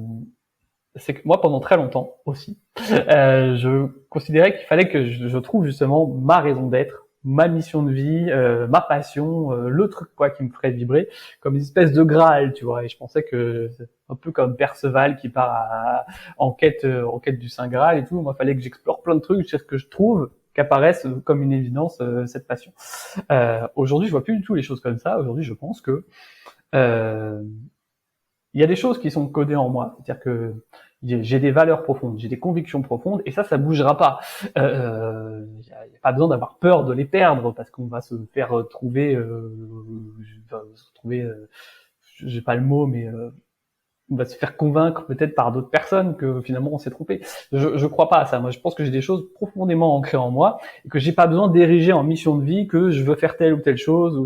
c'est que moi, pendant très longtemps aussi, je considérais qu'il fallait que je trouve justement ma raison d'être, ma mission de vie, ma passion, le truc quoi qui me ferait vibrer, comme une espèce de Graal, tu vois. Et je pensais que c'est un peu comme Perceval qui part en quête du Saint Graal et tout. Moi, il fallait que j'explore plein de trucs jusqu'à ce que je trouve qu'apparaisse comme une évidence cette passion. Aujourd'hui, je vois plus du tout les choses comme ça. Aujourd'hui, je pense que euh, il y a des choses qui sont codées en moi, c'est-à-dire que j'ai des valeurs profondes, j'ai des convictions profondes, et ça bougera pas. Y a pas besoin d'avoir peur de les perdre parce qu'on va se faire trouver, se trouver, j'ai pas le mot, mais on va se faire convaincre peut-être par d'autres personnes que finalement on s'est trompé. Je crois pas à ça. Moi, je pense que j'ai des choses profondément ancrées en moi et que j'ai pas besoin d'ériger en mission de vie que je veux faire telle ou telle chose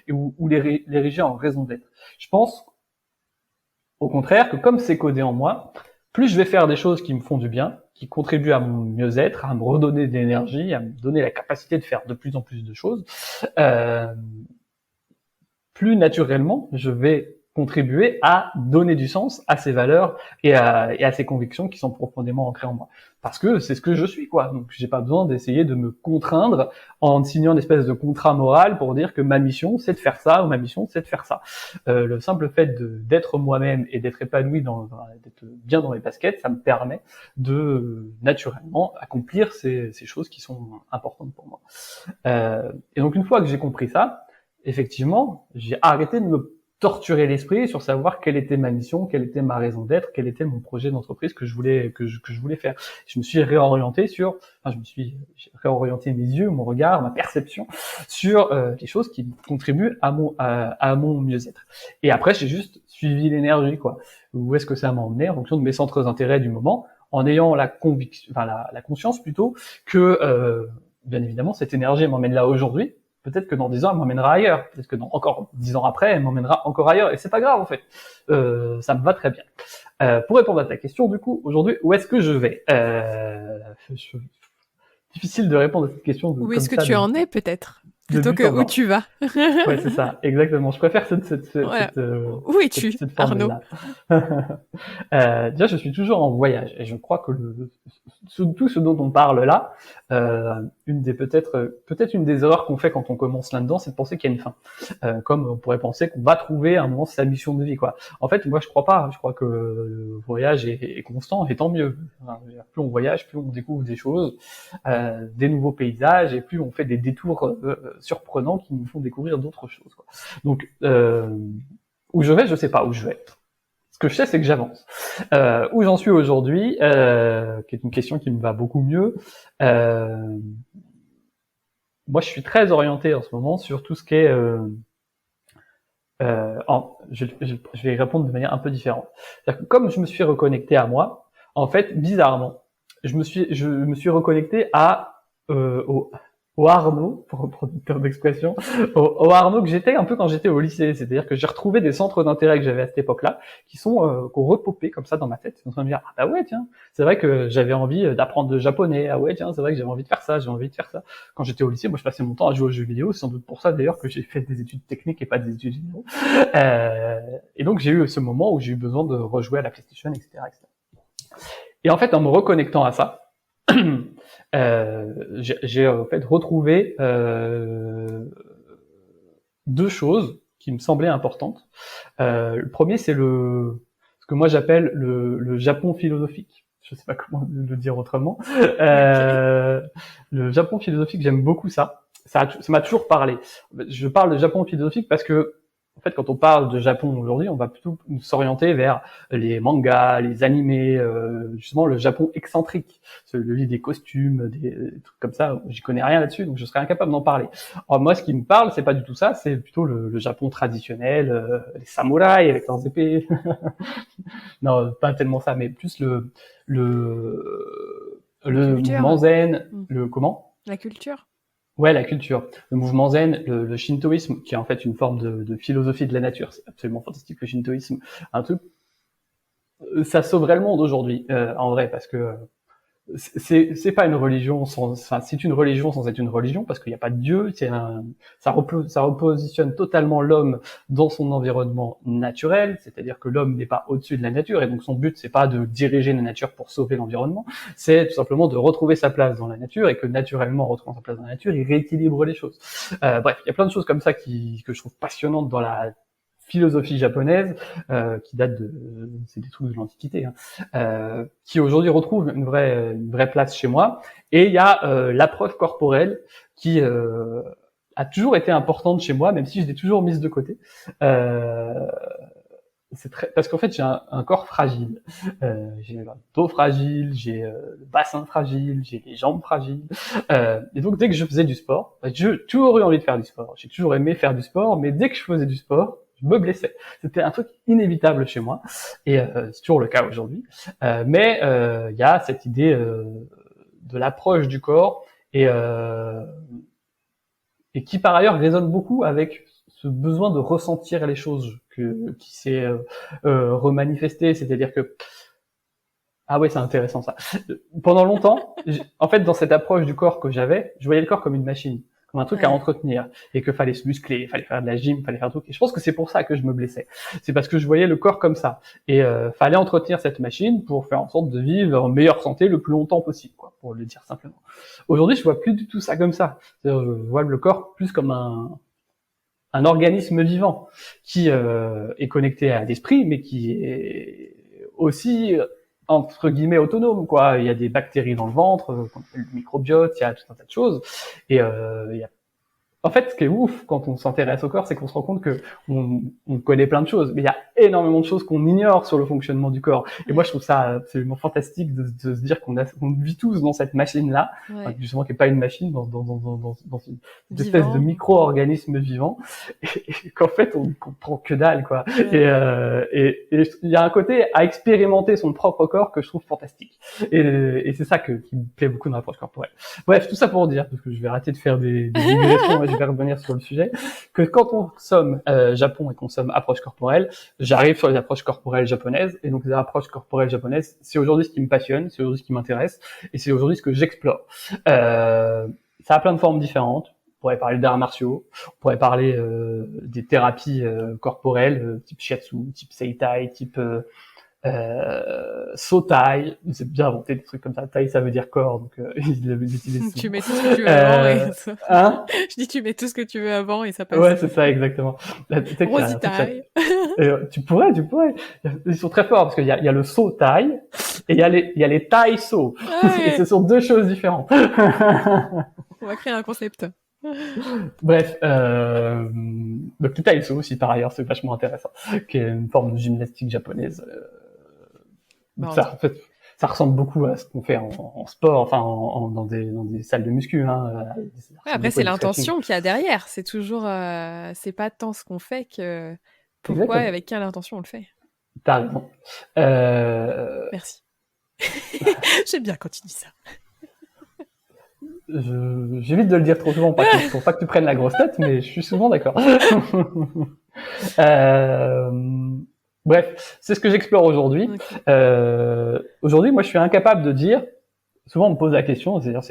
et ou l'ériger en raison d'être. Je pense au contraire que comme c'est codé en moi, plus je vais faire des choses qui me font du bien, qui contribuent à mon mieux-être, à me redonner de l'énergie, à me donner la capacité de faire de plus en plus de choses, euh, plus naturellement je vais contribuer à donner du sens à ces valeurs et à ces convictions qui sont profondément ancrées en moi. Parce que c'est ce que je suis, quoi. Donc j'ai pas besoin d'essayer de me contraindre en signant une espèce de contrat moral pour dire que ma mission c'est de faire ça ou ma mission c'est de faire ça. Le simple fait d'être moi-même et d'être épanoui d'être bien dans mes baskets, ça me permet de naturellement accomplir ces choses qui sont importantes pour moi. Et donc une fois que j'ai compris ça, effectivement, j'ai arrêté de me torturer l'esprit sur savoir quelle était ma mission, quelle était ma raison d'être, quel était mon projet d'entreprise que je voulais que je voulais faire. Je me suis réorienté j'ai réorienté mes yeux, mon regard, ma perception sur les choses qui contribuent à mon mieux-être. Et après, j'ai juste suivi l'énergie, quoi. Où est-ce que ça m'a emmené en fonction de mes centres d'intérêt du moment, en ayant la conviction, enfin la conscience plutôt que bien évidemment cette énergie m'emmène là aujourd'hui. Peut-être que dans 10 ans, elle m'emmènera ailleurs. Peut-être que dans encore 10 ans après, elle m'emmènera encore ailleurs. Et c'est pas grave, en fait. Ça me va très bien. Pour répondre à ta question, du coup, aujourd'hui, où est-ce que je vais difficile de répondre à cette question Où comme est-ce que ça, tu en es, peut-être, de plutôt but que en où blanc. tu vas? Ouais, c'est ça, exactement. Je préfère Voilà. Où es-tu, cette Arnaud? formule-là. Déjà, je suis toujours en voyage et je crois que tout ce dont on parle là, une des peut-être une des erreurs qu'on fait quand on commence là-dedans, c'est de penser qu'il y a une fin. Comme on pourrait penser qu'on va trouver à un moment sa mission de vie, quoi. En fait, moi, je crois pas. Je crois que le voyage est constant et tant mieux. Enfin, plus on voyage, plus on découvre des choses, des nouveaux paysages et plus on fait des détours surprenants qui nous font découvrir d'autres choses, quoi. Donc, où je vais, je sais pas où je vais. Ce que je sais, c'est que j'avance. Où j'en suis aujourd'hui, qui est une question qui me va beaucoup mieux. Euh, Moi, je suis très orienté en ce moment sur tout ce qui est. Je vais y répondre de manière un peu différente. C'est-à-dire que comme je me suis reconnecté à moi, en fait, bizarrement, je me suis reconnecté au Arnaud, pour reprendre une terme d'expression, au Arnaud que j'étais un peu quand j'étais au lycée. C'est-à-dire que j'ai retrouvé des centres d'intérêt que j'avais à cette époque-là, qui ont repopé comme ça dans ma tête. Ils sont en train de me dire, ah bah ouais, tiens, c'est vrai que j'avais envie d'apprendre le japonais. Ah ouais, tiens, c'est vrai que j'avais envie de faire ça, j'ai envie de faire ça. Quand j'étais au lycée, moi je passais mon temps à jouer aux jeux vidéo. C'est sans doute pour ça d'ailleurs que j'ai fait des études techniques et pas des études généraux. Et donc j'ai eu ce moment où j'ai eu besoin de rejouer à la PlayStation, etc., etc. Et en fait, en me reconnectant à ça, j'ai en fait retrouvé deux choses qui me semblaient importantes. Le premier, c'est ce que moi j'appelle le Japon philosophique. Je sais pas comment le dire autrement. Le Japon philosophique, j'aime beaucoup ça. Ça m'a toujours parlé. Je parle de Japon philosophique parce que, en fait, quand on parle de Japon aujourd'hui, on va plutôt s'orienter vers les mangas, les animés, justement le Japon excentrique, celui des costumes, des trucs comme ça. J'y connais rien là-dessus, donc je serais incapable d'en parler. Alors moi, ce qui me parle, c'est pas du tout ça, c'est plutôt le Japon traditionnel, les samouraïs avec leurs épées. Non, pas tellement ça, mais plus le mouvement zen, le comment? La culture. Ouais, la culture. Le mouvement zen, le shintoïsme, qui est en fait une forme de philosophie de la nature. C'est absolument fantastique, le shintoïsme. Un truc, ça sauverait le monde aujourd'hui, en vrai, parce que c'est pas une religion enfin, c'est une religion sans être une religion, parce qu'il n'y a pas de Dieu. Ça repositionne totalement l'homme dans son environnement naturel, c'est-à-dire que l'homme n'est pas au-dessus de la nature, et donc son but c'est pas de diriger la nature pour sauver l'environnement, c'est tout simplement de retrouver sa place dans la nature, et que naturellement, en retrouvant sa place dans la nature, il rééquilibre les choses. Bref, il y a plein de choses comme ça que je trouve passionnantes dans la philosophie japonaise, qui date c'est des trucs de l'Antiquité, hein, qui aujourd'hui retrouve une vraie place chez moi. Et il y a l'approche corporelle qui a toujours été importante chez moi, même si je l'ai toujours mise de côté. Parce qu'en fait j'ai un corps fragile, j'ai le dos fragile, j'ai le bassin fragile, j'ai les jambes fragiles, et donc dès que je faisais du sport, j'ai toujours eu envie de faire du sport, j'ai toujours aimé faire du sport, mais dès que je faisais du sport, je me blessais. C'était un truc inévitable chez moi, et c'est toujours le cas aujourd'hui. Mais il y a cette idée de l'approche du corps, et qui par ailleurs résonne beaucoup avec ce besoin de ressentir les choses qui s'est remanifesté, c'est-à-dire que ah ouais, c'est intéressant ça. Pendant longtemps, en fait, dans cette approche du corps que j'avais, je voyais le corps comme une machine, comme un truc à entretenir, et que fallait se muscler, fallait faire de la gym, fallait faire un truc. Et je pense que c'est pour ça que je me blessais. C'est parce que je voyais le corps comme ça, et fallait entretenir cette machine pour faire en sorte de vivre en meilleure santé le plus longtemps possible, quoi, pour le dire simplement. Aujourd'hui, je vois plus du tout ça comme ça. C'est-à-dire, je vois le corps plus comme un organisme vivant qui est connecté à l'esprit, mais qui est aussi entre guillemets autonome, quoi. Il y a des bactéries dans le ventre, le microbiote, il y a tout un tas de choses, et il y a en fait, ce qui est ouf quand on s'intéresse au corps, c'est qu'on se rend compte que on connaît plein de choses, mais il y a énormément de choses qu'on ignore sur le fonctionnement du corps. Et moi, je trouve ça absolument fantastique de se dire qu'on vit tous dans cette machine-là, enfin, justement, qui est pas une machine, dans une espèce de micro-organisme vivant, et qu'en fait, on comprend que dalle, quoi. Et il y a un côté à expérimenter son propre corps que je trouve fantastique. Et c'est ça qui me plaît beaucoup dans l'approche corporelle. Bref, tout ça pour dire, parce que je vais arrêter de faire des digressions, je vais revenir sur le sujet, que quand on consomme Japon et qu'on consomme approche corporelle, j'arrive sur les approches corporelles japonaises, et donc les approches corporelles japonaises, c'est aujourd'hui ce qui me passionne, c'est aujourd'hui ce qui m'intéresse, et c'est aujourd'hui ce que j'explore. Ça a plein de formes différentes. On pourrait parler d'arts martiaux, on pourrait parler des thérapies corporelles, type shiatsu, type seitai, type Sotai, c'est bien inventé des trucs comme ça. Tai, ça veut dire corps, donc ils l'utilisent souvent. Tu mets tout ce que tu veux avant et ça... Hein? Je dis tu mets tout ce que tu veux avant et ça passe. Ouais, c'est ça, exactement. Rositai. Tu pourrais. Ils sont très forts parce qu'il y a le Sotai et il y a les Tai So. Et ce sont deux choses différentes. On va créer un concept. Bref, donc le Tai So aussi par ailleurs, c'est vachement intéressant, qui est une forme de gymnastique japonaise. Ça, en fait, ça ressemble beaucoup à ce qu'on fait en sport, enfin dans des salles de muscu. Hein, après, c'est l'intention qu'il y a derrière. C'est toujours, c'est pas tant ce qu'on fait que pourquoi et avec quelle intention on le fait. T'as raison. Merci. J'aime bien quand tu dis ça. J'évite de le dire trop souvent pour pas que tu prennes la grosse tête, mais je suis souvent d'accord. Bref, c'est ce que j'explore aujourd'hui. Okay. Aujourd'hui, moi, je suis incapable de dire. Souvent, on me pose la question, c'est-à-dire,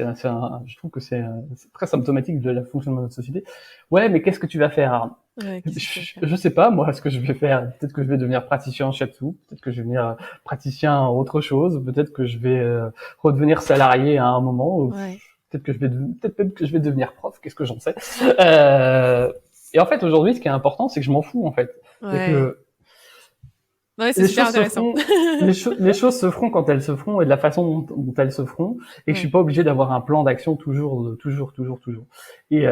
je trouve que c'est très symptomatique de la fonctionnement de notre société. Ouais, mais qu'est-ce que tu vas faire? Je sais pas, moi, ce que je vais faire. Peut-être que je vais devenir praticien en shiatsu, peut-être que je vais devenir praticien en autre chose, peut-être que je vais redevenir salarié à un moment. Peut-être même que je vais devenir prof. Qu'est-ce que j'en sais? Et en fait, aujourd'hui, ce qui est important, c'est que je m'en fous, en fait. C'est Ouais. que Ouais, c'est les super choses se intéressant. feront, les choses se feront quand elles se feront et de la façon dont elles se feront, et que je suis Ouais. pas obligé d'avoir un plan d'action toujours. Et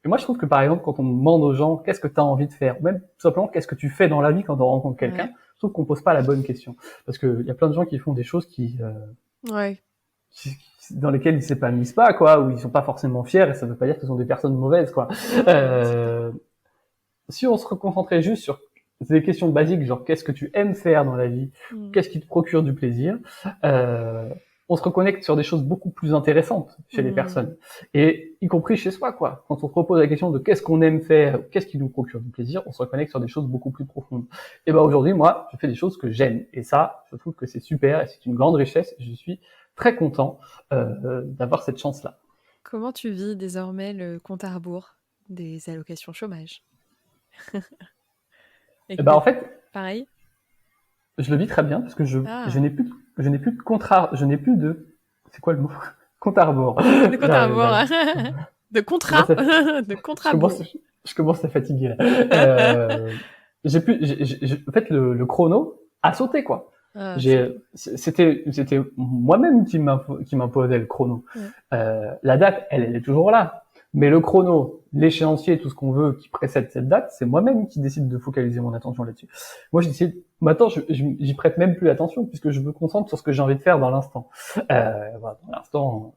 moi, je trouve que par exemple, quand on demande aux gens qu'est-ce que tu as envie de faire, même tout simplement qu'est-ce que tu fais dans la vie quand on rencontre quelqu'un, Ouais. je trouve qu'on pose pas la bonne question, parce que il y a plein de gens qui font des choses Ouais. dans lesquelles ils s'épanouissent pas, quoi, ou ils sont pas forcément fiers, et ça veut pas dire qu'ils sont des personnes mauvaises, quoi. Non, c'est clair. Euh, Si on se reconcentrait juste sur des questions basiques, genre qu'est-ce que tu aimes faire dans la vie, Mm. qu'est-ce qui te procure du plaisir, euh, on se reconnecte sur des choses beaucoup plus intéressantes chez les Mm. personnes, et y compris chez soi, quoi. Quand on se repose la question de qu'est-ce qu'on aime faire, qu'est-ce qui nous procure du plaisir, on se reconnecte sur des choses beaucoup plus profondes. Et ben aujourd'hui, moi, je fais des choses que j'aime, et ça, je trouve que c'est super, et c'est une grande richesse, et je suis très content d'avoir cette chance-là. Comment tu vis désormais le compte à rebours des allocations chômage? Et ben en Écoute, fait, pareil? je le vis très bien parce que Ah, je n'ai plus de contrat, je n'ai plus de, c'est quoi le mot? Compte à rebours. de compte à rebours. De Je commence contrat, à, de je contrat-bourg. commence, je commence à fatiguer là. J'ai plus, en fait, le chrono a sauté, quoi. Ah, c'est bien. C'était moi-même qui m'imposait le chrono. Ouais. La date, elle est toujours là. Mais le chrono, l'échéancier, tout ce qu'on veut qui précède cette date, c'est moi-même qui décide de focaliser mon attention là-dessus. Moi, maintenant, j'y prête même plus attention puisque je me concentre sur ce que j'ai envie de faire dans l'instant. Voilà, dans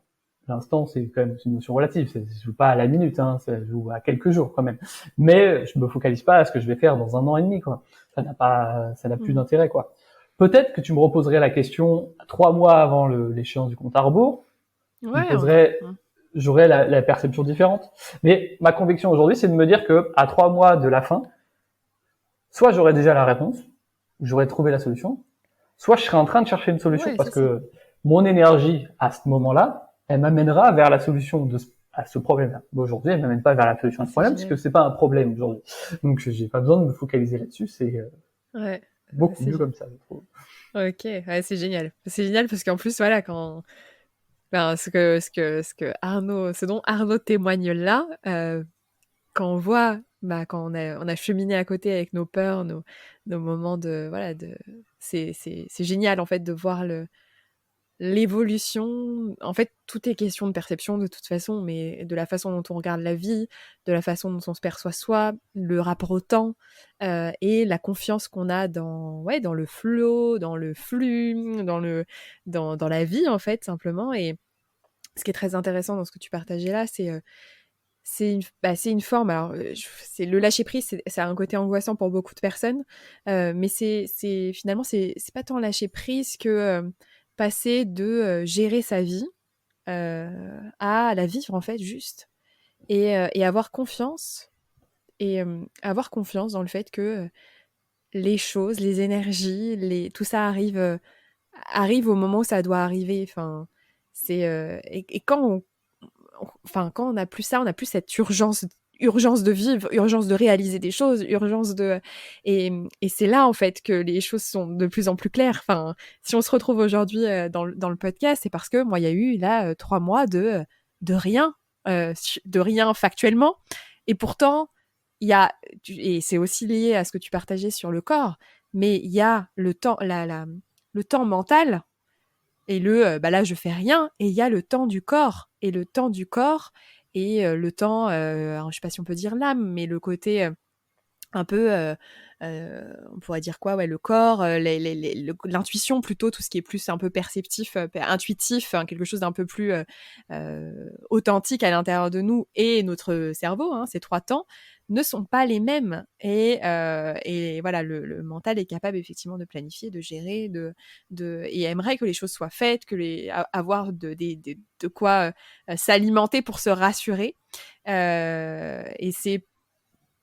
l'instant, c'est quand même une notion relative. Ça se joue pas à la minute, hein, ça se joue à quelques jours quand même. Mais je me focalise pas à ce que je vais faire dans un an et demi, quoi. Ça n'a plus Mm. d'intérêt, quoi. Peut-être que tu me reposerais la question 3 mois avant l'échéance du compte à rebours. Tu me Ouais, poserais, mm. j'aurais la perception différente. Mais ma conviction aujourd'hui, c'est de me dire que à 3 mois de la fin, soit j'aurais déjà la réponse, j'aurais trouvé la solution, soit je serais en train de chercher une solution Ouais, ça parce c'est. que mon énergie à ce moment-là, elle m'amènera vers la solution à ce problème-là. Bon, aujourd'hui, elle m'amène pas vers la solution à ce C'est problème puisque génial. c'est pas un problème aujourd'hui. Donc, j'ai pas besoin de me focaliser là-dessus. C'est Ouais, beaucoup c'est mieux comme ça, je trouve. ok, ouais, c'est génial. C'est génial parce qu'en plus, voilà, quand ben, ce que Arnaud, ce dont Arnaud témoigne là, quand on voit, bah, quand on a cheminé à côté avec nos peurs, nos moments de, voilà, c'est génial en fait de voir l'évolution. En fait, tout est question de perception de toute façon, mais de la façon dont on regarde la vie, de la façon dont on se perçoit soi, le rapport au temps, et la confiance qu'on a dans le flow, dans le flux, dans la vie en fait simplement. Et ce qui est très intéressant dans ce que tu partageais là, c'est une forme. Alors, c'est le lâcher prise, ça a un côté angoissant pour beaucoup de personnes, mais finalement c'est pas tant lâcher prise que passer de gérer sa vie à la vivre en fait juste et avoir confiance avoir confiance dans le fait que les choses, les énergies, tout ça arrive au moment où ça doit arriver. Enfin, et quand on n'a plus ça, on n'a plus cette urgence de vivre, urgence de réaliser des choses, urgence de et c'est là en fait que les choses sont de plus en plus claires. Enfin, si on se retrouve aujourd'hui dans le podcast, c'est parce que moi il y a eu là 3 mois de rien, de rien factuellement, et pourtant il y a et c'est aussi lié à ce que tu partageais sur le corps, mais il y a le temps le temps mental et bah là, je fais rien. Et il y a le temps du corps. Et le temps du corps et le temps, alors, je sais pas si on peut dire l'âme, mais le côté un peu, on pourrait dire quoi, ouais, le corps, l'intuition plutôt, tout ce qui est plus un peu perceptif, intuitif, hein, quelque chose d'un peu plus authentique à l'intérieur de nous et notre cerveau, hein, ces trois temps ne sont pas les mêmes. Et voilà, le mental est capable effectivement de planifier, de gérer, et aimerait que les choses soient faites, avoir de quoi s'alimenter pour se rassurer. Et c'est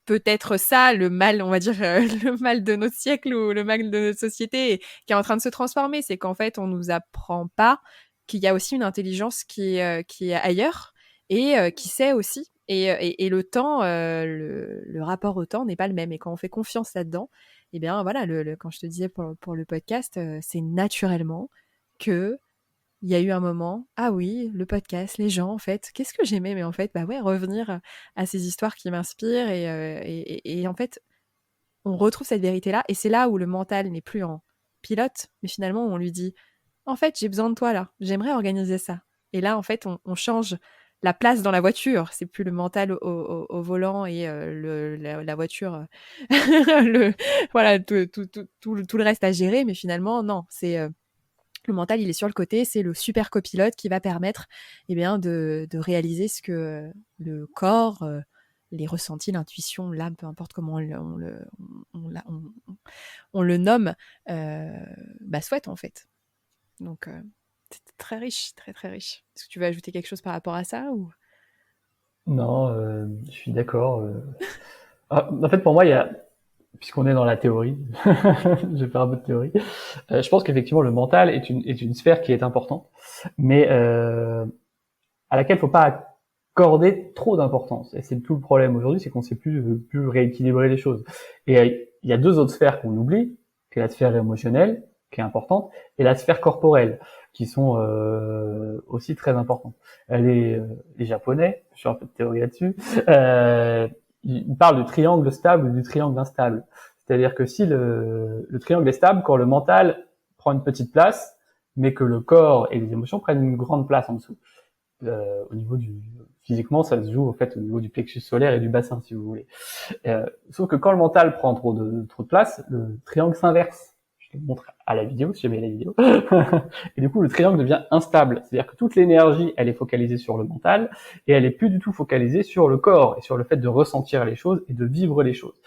peut-être ça le mal, on va dire, le mal de notre siècle ou le mal de notre société qui est en train de se transformer. C'est qu'en fait, on nous apprend pas qu'il y a aussi une intelligence qui est ailleurs et qui sait aussi. Et le temps, le rapport au temps n'est pas le même. Et quand on fait confiance là-dedans, eh bien voilà, quand je te disais pour le podcast, c'est naturellement que il y a eu un moment, ah oui, le podcast, les gens, en fait, qu'est-ce que j'aimais, mais en fait, bah ouais, revenir à ces histoires qui m'inspirent et en fait, on retrouve cette vérité-là et c'est là où le mental n'est plus en pilote, mais finalement, on lui dit, en fait, j'ai besoin de toi là, j'aimerais organiser ça. Et là, en fait, on change la place dans la voiture. C'est plus le mental au volant et la voiture, le, voilà, tout le reste à gérer, mais finalement, non, c'est le mental, il est sur le côté, c'est le super copilote qui va permettre eh bien, de réaliser ce que le corps, les ressentis, l'intuition, l'âme, peu importe comment on le nomme, bah, souhaite en fait. Donc, c'est très riche, très très riche. Est-ce que tu veux ajouter quelque chose par rapport à ça ou... Non, je suis d'accord. En fait, pour moi, il y a, puisqu'on est dans la théorie, je vais faire un peu de théorie. Je pense qu'effectivement, le mental est une sphère qui est importante, mais à laquelle faut pas accorder trop d'importance. Et c'est tout le problème aujourd'hui, c'est qu'on sait plus rééquilibrer les choses. Et il y a deux autres sphères qu'on oublie, qui est la sphère émotionnelle, qui est importante, et la sphère corporelle, qui sont aussi très importantes. Les Japonais, je fais un peu de théorie là-dessus, ils parlent du triangle stable ou du triangle instable. C'est-à-dire que si le triangle est stable, quand le mental prend une petite place, mais que le corps et les émotions prennent une grande place en dessous. Au niveau du physiquement, ça se joue au fait au niveau du plexus solaire et du bassin, si vous voulez. Sauf que quand le mental prend trop de place, le triangle s'inverse. Je te le montre à la vidéo, si jamais la vidéo. Et du coup, le triangle devient instable. C'est-à-dire que toute l'énergie, elle est focalisée sur le mental et elle est plus du tout focalisée sur le corps et sur le fait de ressentir les choses et de vivre les choses.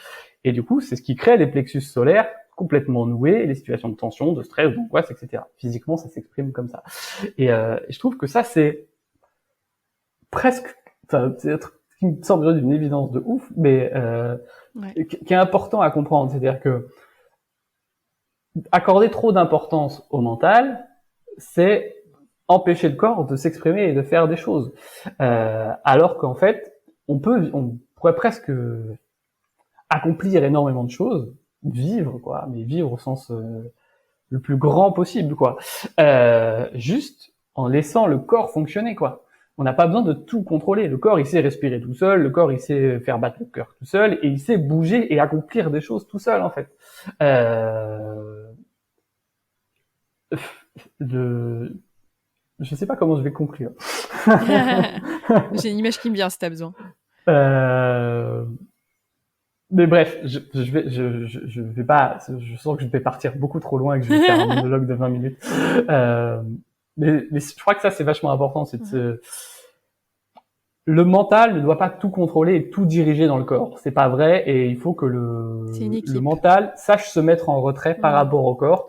Et du coup, c'est ce qui crée les plexus solaires complètement noués, les situations de tension, de stress, d'angoisse, etc. Physiquement, ça s'exprime comme ça. Et je trouve que ça, c'est presque, enfin, c'est une sorte d'une évidence de ouf, mais Ouais. qui est important à comprendre. C'est-à-dire que accorder trop d'importance au mental, c'est empêcher le corps de s'exprimer et de faire des choses. Alors qu'en fait, on pourrait presque accomplir énormément de choses, vivre quoi, mais vivre au sens le plus grand possible quoi, juste en laissant le corps fonctionner quoi. On n'a pas besoin de tout contrôler. Le corps, il sait respirer tout seul, le corps, il sait faire battre le cœur tout seul, et il sait bouger et accomplir des choses tout seul en fait. De... Je sais pas comment je vais conclure. J'ai une image qui me vient si t'as besoin. Euh... Mais bref, je vais pas, je sens que je vais partir beaucoup trop loin et que je vais faire un monologue de 20 minutes. Mais je crois que ça, c'est vachement important. Le mental ne doit pas tout contrôler et tout diriger dans le corps. C'est pas vrai et il faut que C'est une le équipe. mental sache se mettre en retrait par rapport au corps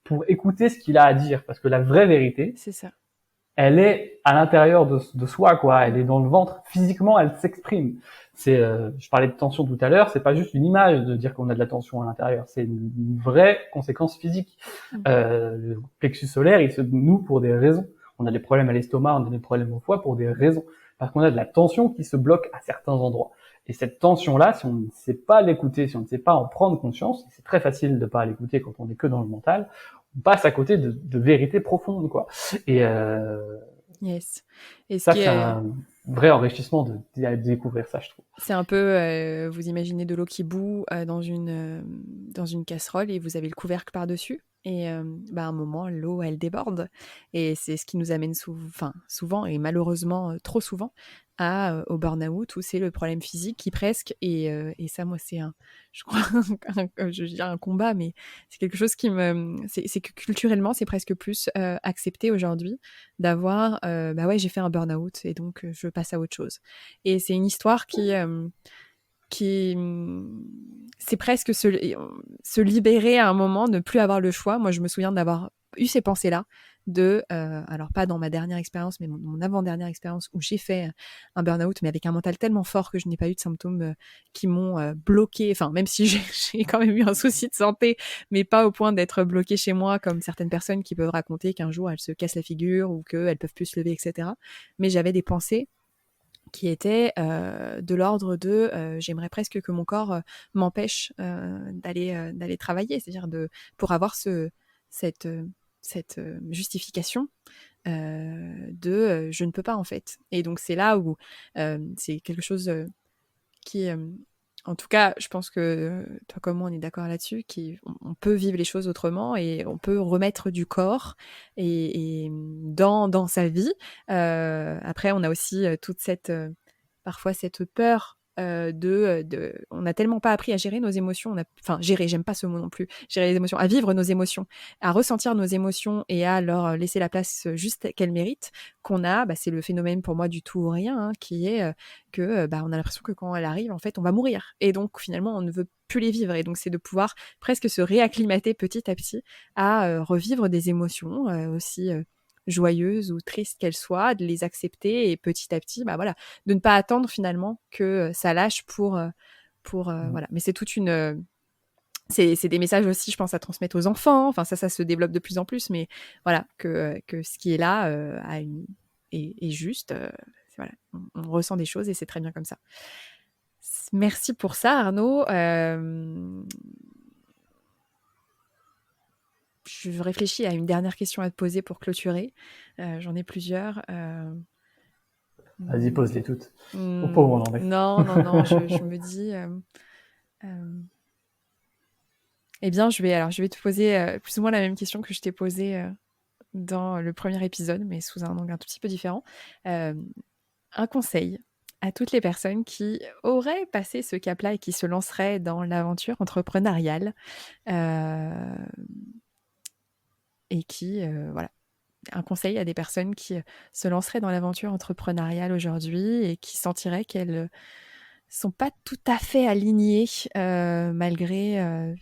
pour écouter ce qu'il a à dire. Parce que la vraie vérité, C'est ça. elle est à l'intérieur de soi, quoi. Elle est dans le ventre. Physiquement, elle s'exprime. Je parlais de tension tout à l'heure. C'est pas juste une image de dire qu'on a de la tension à l'intérieur. C'est une vraie conséquence physique. Le plexus solaire, il se noue pour des raisons. On a des problèmes à l'estomac, on a des problèmes au foie pour des raisons. Parce qu'on a de la tension qui se bloque à certains endroits. Et cette tension-là, si on ne sait pas l'écouter, si on ne sait pas en prendre conscience, c'est très facile de pas l'écouter quand on est que dans le mental, on passe à côté de vérités profondes, quoi. Et Yes. Et ce ça, qui c'est est, un vrai enrichissement de découvrir ça, je trouve. c'est un peu, vous imaginez de l'eau qui bout dans une casserole et vous avez le couvercle par-dessus. Et bah, à un moment, l'eau, elle déborde. Et c'est ce qui nous amène souvent, et malheureusement trop souvent, au burn-out, où c'est le problème physique qui presque, et ça, moi, c'est je crois, je veux dire un combat, mais c'est quelque chose c'est que culturellement, c'est presque plus accepté aujourd'hui d'avoir, bah ouais, j'ai fait un burn-out, et donc je passe à autre chose. Et c'est une histoire qui c'est presque se libérer à un moment, ne plus avoir le choix. Moi, je me souviens d'avoir eu ces pensées-là, alors pas dans ma dernière expérience, mais mon avant-dernière expérience où j'ai fait un burn-out, mais avec un mental tellement fort que je n'ai pas eu de symptômes qui m'ont bloqué. Enfin, même si j'ai quand même eu un souci de santé, mais pas au point d'être bloqué chez moi, comme certaines personnes qui peuvent raconter qu'un jour elles se cassent la figure ou qu'elles peuvent plus se lever, etc. Mais j'avais des pensées qui était de l'ordre de j'aimerais presque que mon corps m'empêche d'aller travailler, c'est-à-dire pour avoir cette justification je ne peux pas en fait. Et donc c'est là où c'est quelque chose qui en tout cas, je pense que toi comme moi, on est d'accord là-dessus, on peut vivre les choses autrement et on peut remettre du corps et dans sa vie. Après, on a aussi toute cette parfois cette peur on n'a tellement pas appris à gérer nos émotions, enfin gérer, j'aime pas ce mot non plus, gérer les émotions, à vivre nos émotions, à ressentir nos émotions et à leur laisser la place juste qu'elles méritent, qu'on a, c'est le phénomène pour moi du tout ou rien, hein, qui est que on a l'impression que quand elle arrive, en fait, on va mourir. Et donc finalement, on ne veut plus les vivre. Et donc c'est de pouvoir presque se réacclimater petit à petit à revivre des émotions aussi joyeuses ou tristes qu'elles soient, de les accepter et petit à petit, voilà, de ne pas attendre finalement que ça lâche pour voilà. Mais c'est toute une c'est des messages aussi, je pense, à transmettre aux enfants. Enfin, ça se développe de plus en plus, mais voilà, que ce qui est là est juste. Voilà, on ressent des choses et c'est très bien comme ça. Merci pour ça, Arnaud. Je réfléchis à une dernière question à te poser pour clôturer. J'en ai plusieurs. Vas-y, pose-les toutes. Au pauvre, on en est. Non, je me dis... Eh bien, je vais te poser plus ou moins la même question que je t'ai posée dans le premier épisode, mais sous un angle un tout petit peu différent. Un conseil à toutes les personnes qui auraient passé ce cap-là et qui se lanceraient dans l'aventure entrepreneuriale et qui, voilà, un conseil à des personnes qui se lanceraient dans l'aventure entrepreneuriale aujourd'hui et qui sentiraient qu'elles sont pas tout à fait alignées malgré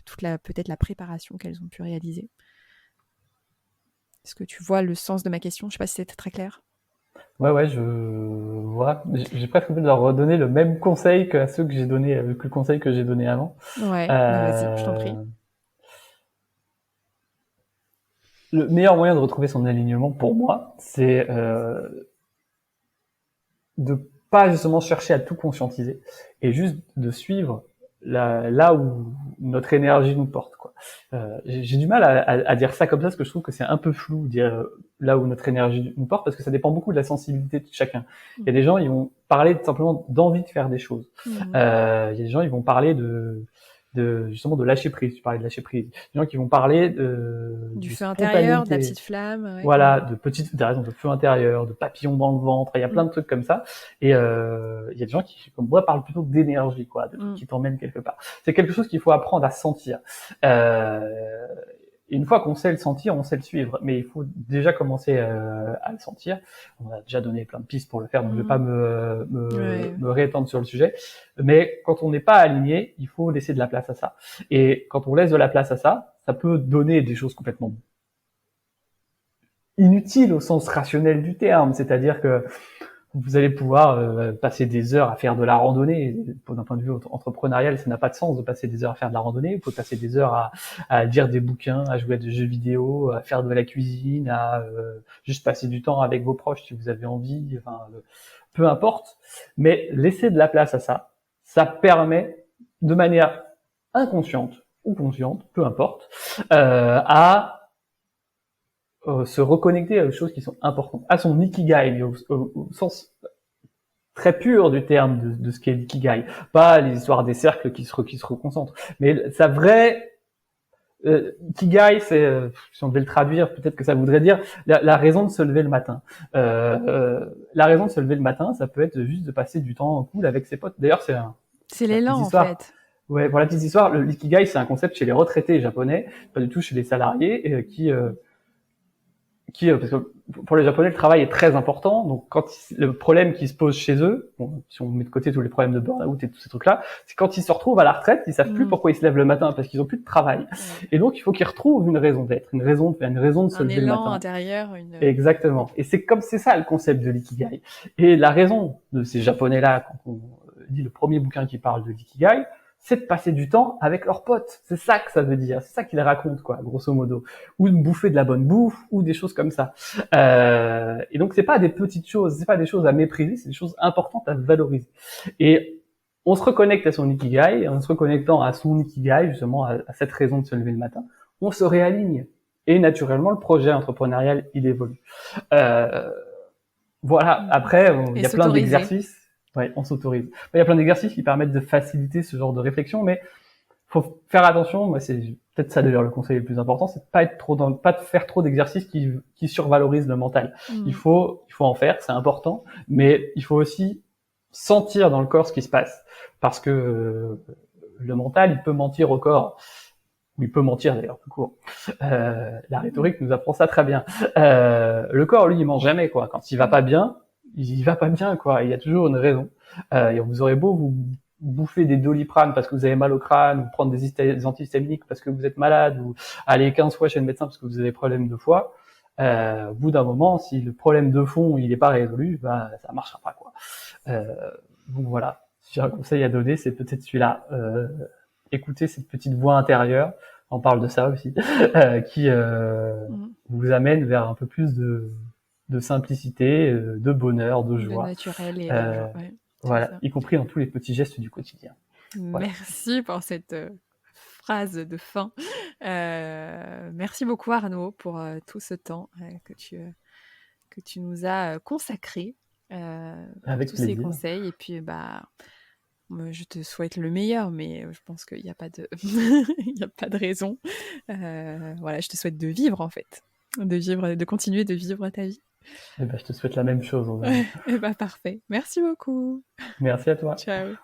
peut-être la préparation qu'elles ont pu réaliser. Est-ce que tu vois le sens de ma question? Je sais pas si c'était très clair. Ouais, je vois. J'ai presque envie de leur redonner le même conseil que ceux que j'ai donné, que le conseil que j'ai donné avant. Ouais, vas-y, je t'en prie. Le meilleur moyen de retrouver son alignement, pour moi, c'est de pas justement chercher à tout conscientiser et juste de suivre là où notre énergie nous porte, quoi. J'ai du mal à dire ça comme ça parce que je trouve que c'est un peu flou dire là où notre énergie nous porte parce que ça dépend beaucoup de la sensibilité de chacun. Il y a des gens, ils vont parler simplement d'envie de faire des choses. Il y a des gens, ils vont parler justement de lâcher prise. Tu parlais de lâcher prise. Des gens qui vont parler du feu intérieur, de la petite flamme. Ouais. Voilà, t'as raison, de feu intérieur, de papillons dans le ventre. Il y a plein de trucs comme ça. Et il y a des gens qui, comme moi, parlent plutôt d'énergie, quoi, de trucs qui t'emmènent quelque part. C'est quelque chose qu'il faut apprendre à sentir. Une fois qu'on sait le sentir, on sait le suivre. Mais il faut déjà commencer à le sentir. On a déjà donné plein de pistes pour le faire, donc je vais pas me réétendre sur le sujet. Mais quand on n'est pas aligné, il faut laisser de la place à ça. Et quand on laisse de la place à ça, ça peut donner des choses complètement inutiles au sens rationnel du terme. C'est-à-dire que vous allez pouvoir passer des heures à faire de la randonnée. D'un point de vue entrepreneurial, ça n'a pas de sens de passer des heures à faire de la randonnée. Vous pouvez passer des heures à lire des bouquins, à jouer à des jeux vidéo, à faire de la cuisine, à juste passer du temps avec vos proches si vous avez envie. Enfin, peu importe. Mais laisser de la place à ça, ça permet de manière inconsciente ou consciente, peu importe, à se reconnecter à des choses qui sont importantes, à son ikigai, au sens très pur du terme de ce qu'est l'ikigai, pas les histoires des cercles qui se reconcentrent, mais sa vraie ikigai, c'est si on devait le traduire, peut-être que ça voudrait dire la raison de se lever le matin. La raison de se lever le matin, ça peut être juste de passer du temps cool avec ses potes. D'ailleurs, c'est l'élan en fait. Ouais, pour la petite histoire, l'ikigai, c'est un concept chez les retraités japonais, pas du tout chez les salariés, parce que pour les Japonais, le travail est très important. Donc, quand le problème qui se pose chez eux, bon, si on met de côté tous les problèmes de burn-out et tous ces trucs-là, c'est quand ils se retrouvent à la retraite, ils savent plus pourquoi ils se lèvent le matin parce qu'ils ont plus de travail. Et donc, il faut qu'ils retrouvent une raison d'être, une raison de se lever le matin. Un élan intérieur. Exactement. Et c'est ça le concept de l'ikigai. Et la raison de ces Japonais-là, quand on lit le premier bouquin qui parle de l'ikigai, c'est de passer du temps avec leurs potes. C'est ça que ça veut dire. C'est ça qu'ils racontent, quoi, grosso modo. Ou de bouffer de la bonne bouffe, ou des choses comme ça. Et donc, c'est pas des petites choses, c'est pas des choses à mépriser, c'est des choses importantes à valoriser. Et on se reconnecte à son ikigai, et en se reconnectant à son ikigai, justement, à cette raison de se lever le matin, on se réaligne. et naturellement le projet entrepreneurial il évolue. Voilà. Après, il y a plein d'exercices. Ouais, on s'autorise. Il y a plein d'exercices qui permettent de faciliter ce genre de réflexion, mais faut faire attention. Moi, c'est peut-être ça d'ailleurs le conseil le plus important, c'est de pas de faire trop d'exercices qui survalorisent le mental. Il faut en faire, c'est important, mais il faut aussi sentir dans le corps ce qui se passe, parce que le mental, il peut mentir au corps. Ou il peut mentir d'ailleurs, tout court. La rhétorique nous apprend ça très bien. Le corps, lui, il ment jamais, quoi. Quand il va pas bien, il va pas bien, quoi. Il y a toujours une raison. Et vous aurez beau vous bouffer des Doliprane parce que vous avez mal au crâne, ou prendre des antihistaminiques parce que vous êtes malade, ou aller 15 fois chez le médecin parce que vous avez des problèmes de foie, au bout d'un moment, si le problème de fond, il est pas résolu, bah, ça marchera pas, quoi. Donc voilà. Si j'ai un conseil à donner, c'est peut-être celui-là. Écoutez cette petite voix intérieure, on parle de ça aussi, qui vous amène vers un peu plus de simplicité, de bonheur, de joie. De naturel et ouais, voilà, y compris dans tous les petits gestes du quotidien. Voilà. Merci pour cette phrase de fin. Merci beaucoup Arnaud pour tout ce temps que tu nous as consacré. Avec tous plaisir. ces conseils et puis je te souhaite le meilleur, mais je pense qu'il n'y a pas de il y a pas de raison. Voilà, je te souhaite de vivre en fait, de continuer de vivre ta vie. Eh ben, je te souhaite la même chose. Eh ben, parfait. Merci beaucoup. Merci à toi. Ciao.